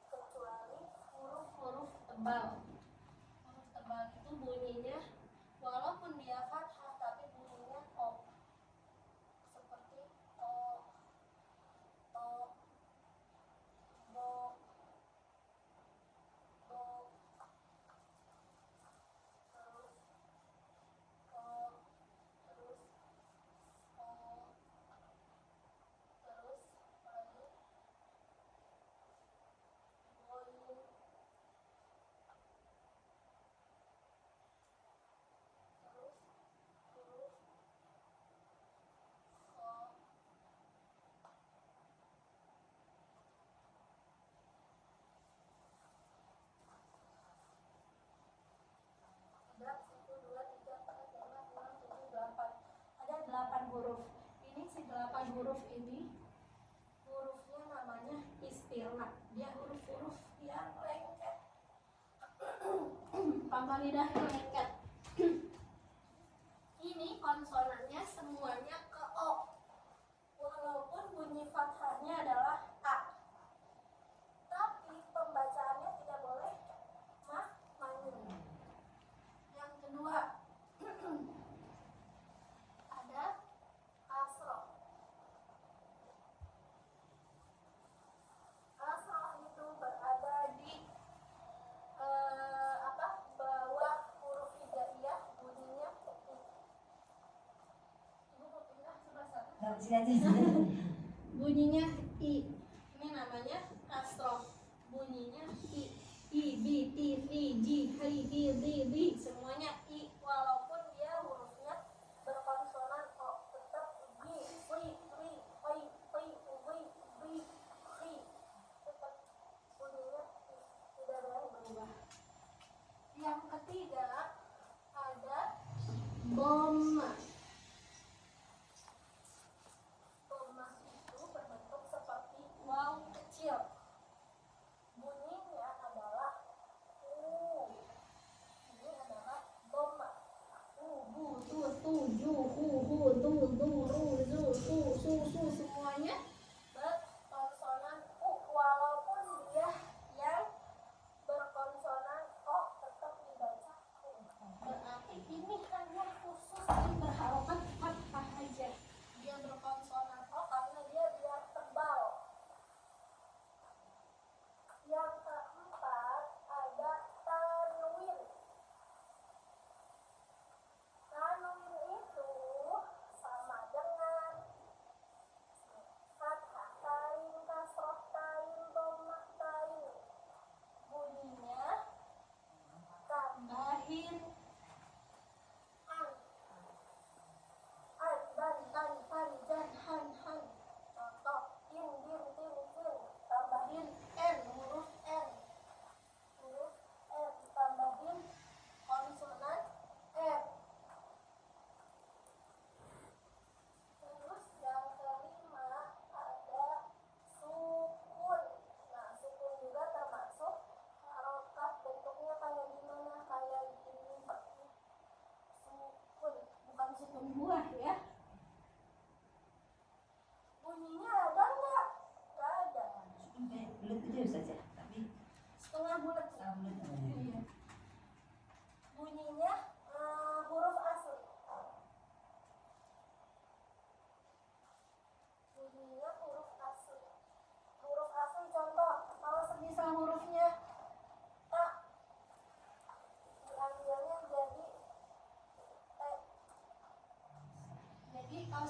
kecuali huruf-huruf tebal. Huruf tebal itu bunyinya walaupun dia fathah tapi bunyinya O, seperti O, to, bo, do, terus ko, terus o, terus lagi boin, terus huruf so, ada 1, 2, 3, 4, 5, 6, 7, 8. Ada 8 huruf. Ini si 8 huruf ini hurufnya namanya istilah. Dia huruf-huruf yang lengket. Pangkal lidah yang lengket. Ini konsonannya semuanya ke O. Walaupun bunyi fathahnya adalah A. Tapi pembacaannya tidak boleh manyun. Yang kedua, ada kasroh. Kasroh itu berada di bawah huruf hijaiyah, bunyinya I. Ibu mau pindah sebelah sana. Nah, sini aja. Bunyinya I. Ini namanya kasroh. Bunyinya I. I, bi, ti, fi, ji, hi, hi, di, di. Semuanya I. Walaupun dia hurufnya berkonsonan O. Tetap gi, fi, ri, oi, pi, ui, bi, hi. Tetap bunyinya I. Tidak ada yang berubah. Yang ketiga ada dhamma. Dhamma itu berbentuk seperti waw kecil. Bunyinya adalah U. Ini adalah dhamma. U, bu, tu, ju, hu, du, ru, zu, su, semuanya berkonsonan U. Walaupun dia yang berkonsonan O tetap dibaca U. Berarti ini hanya khusus di berharokat fathah aja. Dia berkonsonan O karena dia biar tebal. Yang keempat ada tanwin. Tanwin itu sama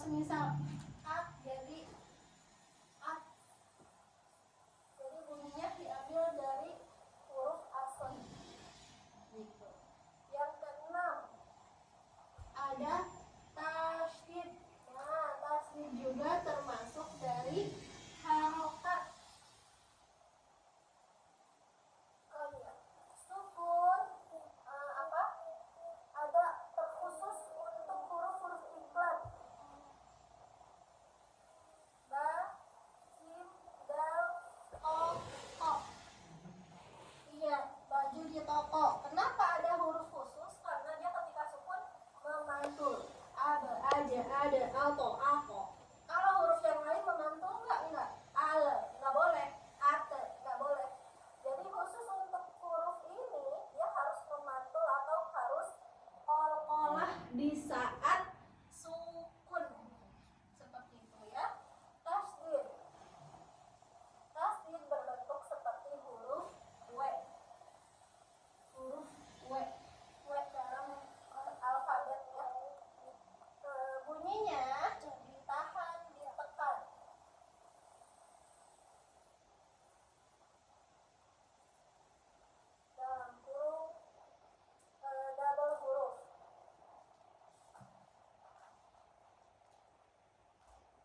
semisal at jadi at. Jadi bunyinya diambil dari huruf asli. Gitu. Yang keenam ada tasydid. Nah, tasydid juga termasuk dari harokat. Oh iya, sukun ada terkhusus untuk huruf-huruf iklan. Ba, jim, dal, o, o. Iya, baju di toko. Kenapa ada huruf khusus? Karena dia ketika sukun memantul. Ada, auto, ako. Kalau huruf yang lain memantul enggak. Ale, enggak boleh. Ate, enggak boleh. Jadi khusus untuk huruf ini dia harus memantul atau harus ol-olah di saat sukun. Seperti itu ya. Tasydid. Tasydid berbentuk seperti huruf W. Huruf W. W dalam alfabet ya. Bunyinya ditahan, ditekan. Dalam kurung double huruf.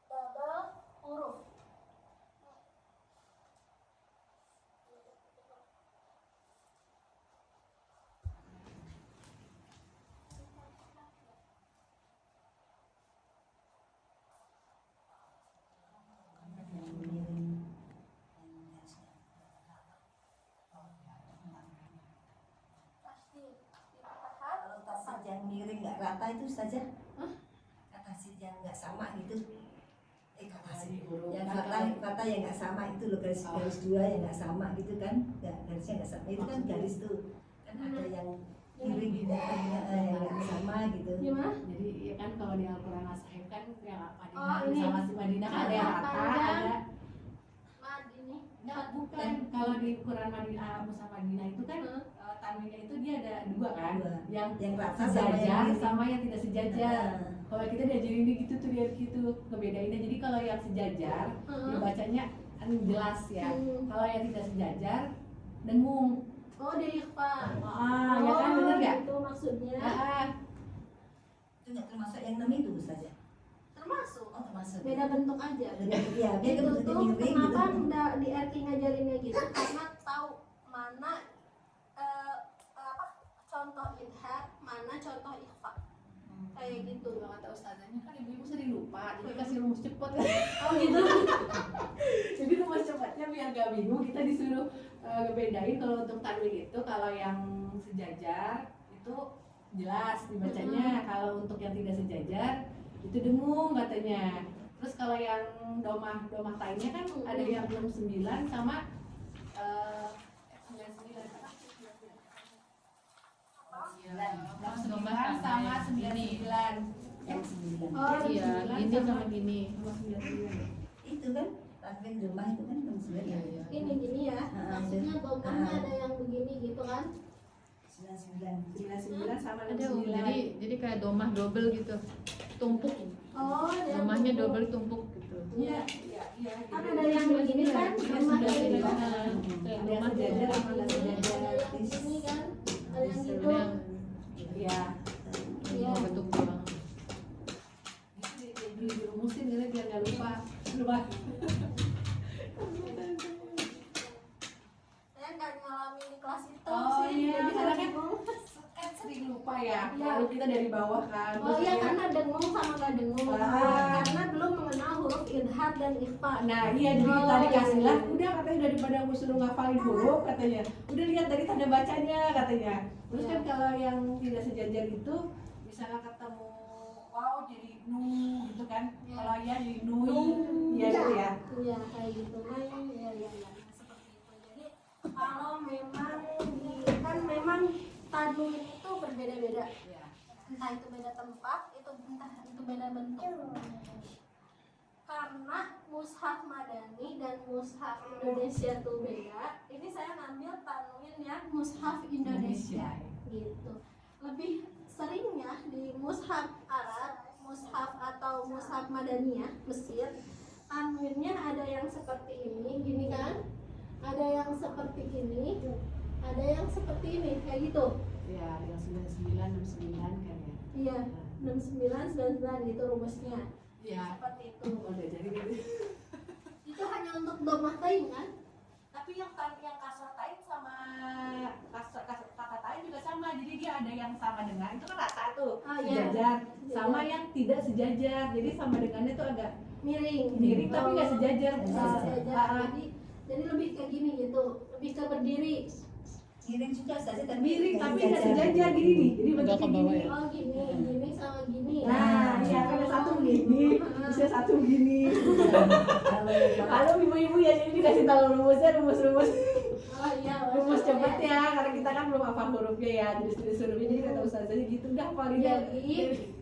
Double huruf. Pasti ditahan. Kalau tasydid yang miring nggak rata itu saja. Tasydid yang nggak sama gitu. Yang kata yang nggak sama itu loh, garis dua yang nggak sama gitu kan, garisnya nggak sama itu kan garis tuh kan ada yang miring gitu yang nggak sama gitu. Gimana? Jadi ya kan kalau di Al-Quran As-Sahih kan yang Madinah Oh, ini. sama si Madinah kan ada yang rata, Panjang. ada Mad ini. enggak bukan. Kalau di Quran Madinah Musa Madinah itu kan tanwinnya itu dia ada dua kan, Dua. yang Yang rata sama sejajar yang miring. sama yang tidak sejajar. Nah, Kalau kita diajarin gitu tuh dia gitu kebedainnya. Jadi kalau yang sejajar dibacanya jelas ya. Kalau yang tidak sejajar dengung. Oh, di ikhfa. Ya kan bener nggak? Itu maksudnya. itu nggak termasuk yang 6 itu saja. Termasuk. Oh termasuk. Beda bentuk aja. Iya, dia Itu bentuknya tuh miring kenapa gitu. di RT ngajarinnya gitu? Karena tahu mana contoh idhar, mana contoh ikhfa. Kayak gitu. Kalau kata ustazahnya kan ibu-ibu sering lupa, jadi kasih rumus cepet. Oh gitu. Jadi rumus cepatnya biar gak bingung, kita disuruh ngebedain kalau untuk tanwin itu kalau yang sejajar itu jelas dibacanya, kalau untuk yang tidak sejajar itu dengung katanya. Terus kalau yang domah tainnya kan ada yang 69 sama 99 sama 99. Yang 9. Oh, Iya, 99 gini sama sama gini sama 99. Itu kan tanwin rumah itu kan 9 ya. gini ya. Maksudnya domahnya ada yang begini gitu kan? 99 sama Ada 69. jadi kayak domah double gitu, tumpuk. Oh, dia Domahnya tumpuk. double tumpuk gitu. Iya. Kan ada yang begini kan? Domah kayak gitu. Ada yang sejajar sama nggak sejajar. Ada yang begini kan? Ada yang gitu. Ada yang Iya. Iya. bentuk doang. Dirumusin karena biar nggak lupa. Saya nggak ngalamin di kelas itu Oh sih. iya, Jadi karena harus kan bingung. sering lupa ya. Iya. Lalu kita dari bawah kan. Oh Terus iya, dia- karena dengung sama nggak dengung. Ah. Karena belum mengenal huruf idhar dan ikhfa. Nah iya, jadi Oh, kita dikasih lah, iya. udah katanya daripada gue suruh ngafalin huruf katanya, udah lihat dari tanda bacanya katanya. Terus Iya. kan kalau yang tidak sejajar itu misalnya ketemu wow jadi nu gitu kan, Iya. kalau ya jadi nui, Nu. iya gitu ya. Iya kayak gitu. Nah, iya. Seperti itu. Jadi kalau memang kan memang tanwin itu berbeda-beda. Iya. Entah itu beda tempat, entah itu beda bentuk. Karena mushaf Madani dan mushaf Indonesia itu beda. Ini saya ngambil tanwin yang mushaf Indonesia gitu. Lebih seringnya di mushaf Arab mushaf atau mushaf Madaniyah Mesir, tanwinnya ada yang seperti ini, gini kan? Ada yang seperti ini, ada yang seperti ini, kayak gitu. Ya, yang 9969 kan ya. Iya, 6999 gitu rumusnya. Iya. Seperti itu. Oh, udah jadi gitu. Itu hanya untuk domah tain kan? Tapi yang kasratain sama kata tain juga sama. Jadi dia ada yang sama dengan itu kan rata tuh, Ah, iya. sejajar, sama yang tidak sejajar. Jadi sama dengannya tuh agak Miring. tapi nggak sejajar. Nggak sejajar. Jadi lebih ke gini gitu, lebih ke berdiri. Miring juga saja tapi miring tapi nggak sejajar gini nih. Jadi Agak ke bentuknya bawah gini. ya. Oh gini sama gini. Nah, ya kan ada satu begini, bisa satu begini. Kalau ibu-ibu ya jadi dikasih tahu rumusnya, rumus Oh iya, rumus cepet ya, karena kita kan belum hafal hurufnya ya, jenis hurufnya, jadi kata ustazahnya gitu dah paling. Jadi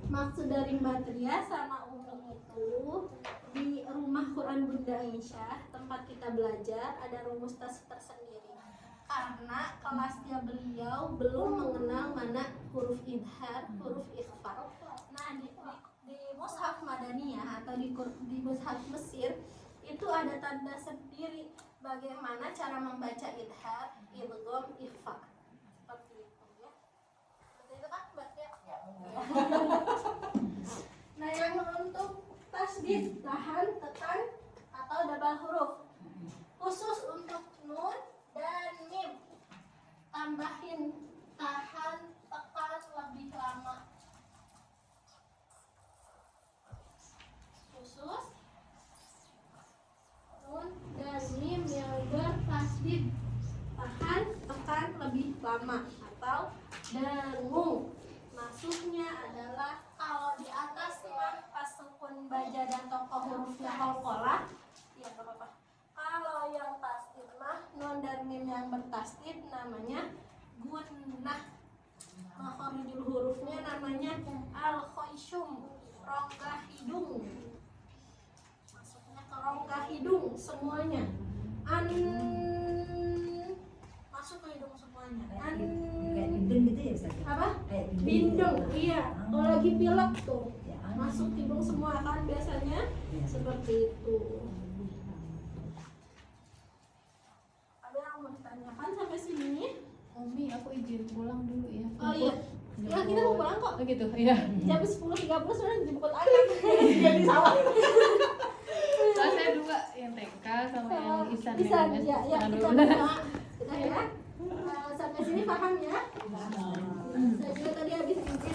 maksud dari Mbak Tria sama Umi itu di rumah Quran Bunda Aisyah tempat kita belajar ada rumus tersendiri karena kelasnya beliau belum mengenal mana huruf idhar, huruf ikhfa. Nah di mushaf Madaniyah atau di mushaf Mesir itu ada tanda sendiri bagaimana cara membaca idhar, idgham, ikhfa. Seperti itu ya. Seperti itu kan Mbak Tria? Ya. Nah yang untuk tasdid, tahan, tekan atau double huruf khusus untuk nun dan mim tambahin tahan, tekan lebih lama khusus nun dan mim yang bertasdid tahan, tekan lebih lama atau dengung. Maksudnya adalah kalau di atas mah pas sukun baja dan tokoh hurufnya qalqalah, ya nggak apa-apa. Kalau yang tasdid mah nun dan mim yang bertasdid namanya gunnah. Makharijul hurufnya namanya al-khayshum, rongga hidung. Masuknya ke rongga hidung semuanya. Masuk ke hidung semuanya. kayak bindung gitu ya Ustaz? Apa? Kayak Bindung, iya. Kalau lagi pilek tuh Ya, masuk hidung semua kan biasanya seperti itu. Ada yang mau ditanyakan sampai sini? Umi, aku izin pulang dulu ya. Oh iya. Ya kita mau pulang kok. Oh gitu, ya. Jam 10.30 sudah dijemput ayah. Jadi sawah. Soalnya saya dua yang TK sama yang Isan. Bisa, ya, ya Tahan kita dulu. berdoa. Sudah ya. Sampai sini paham ya? Saya juga tadi habis izin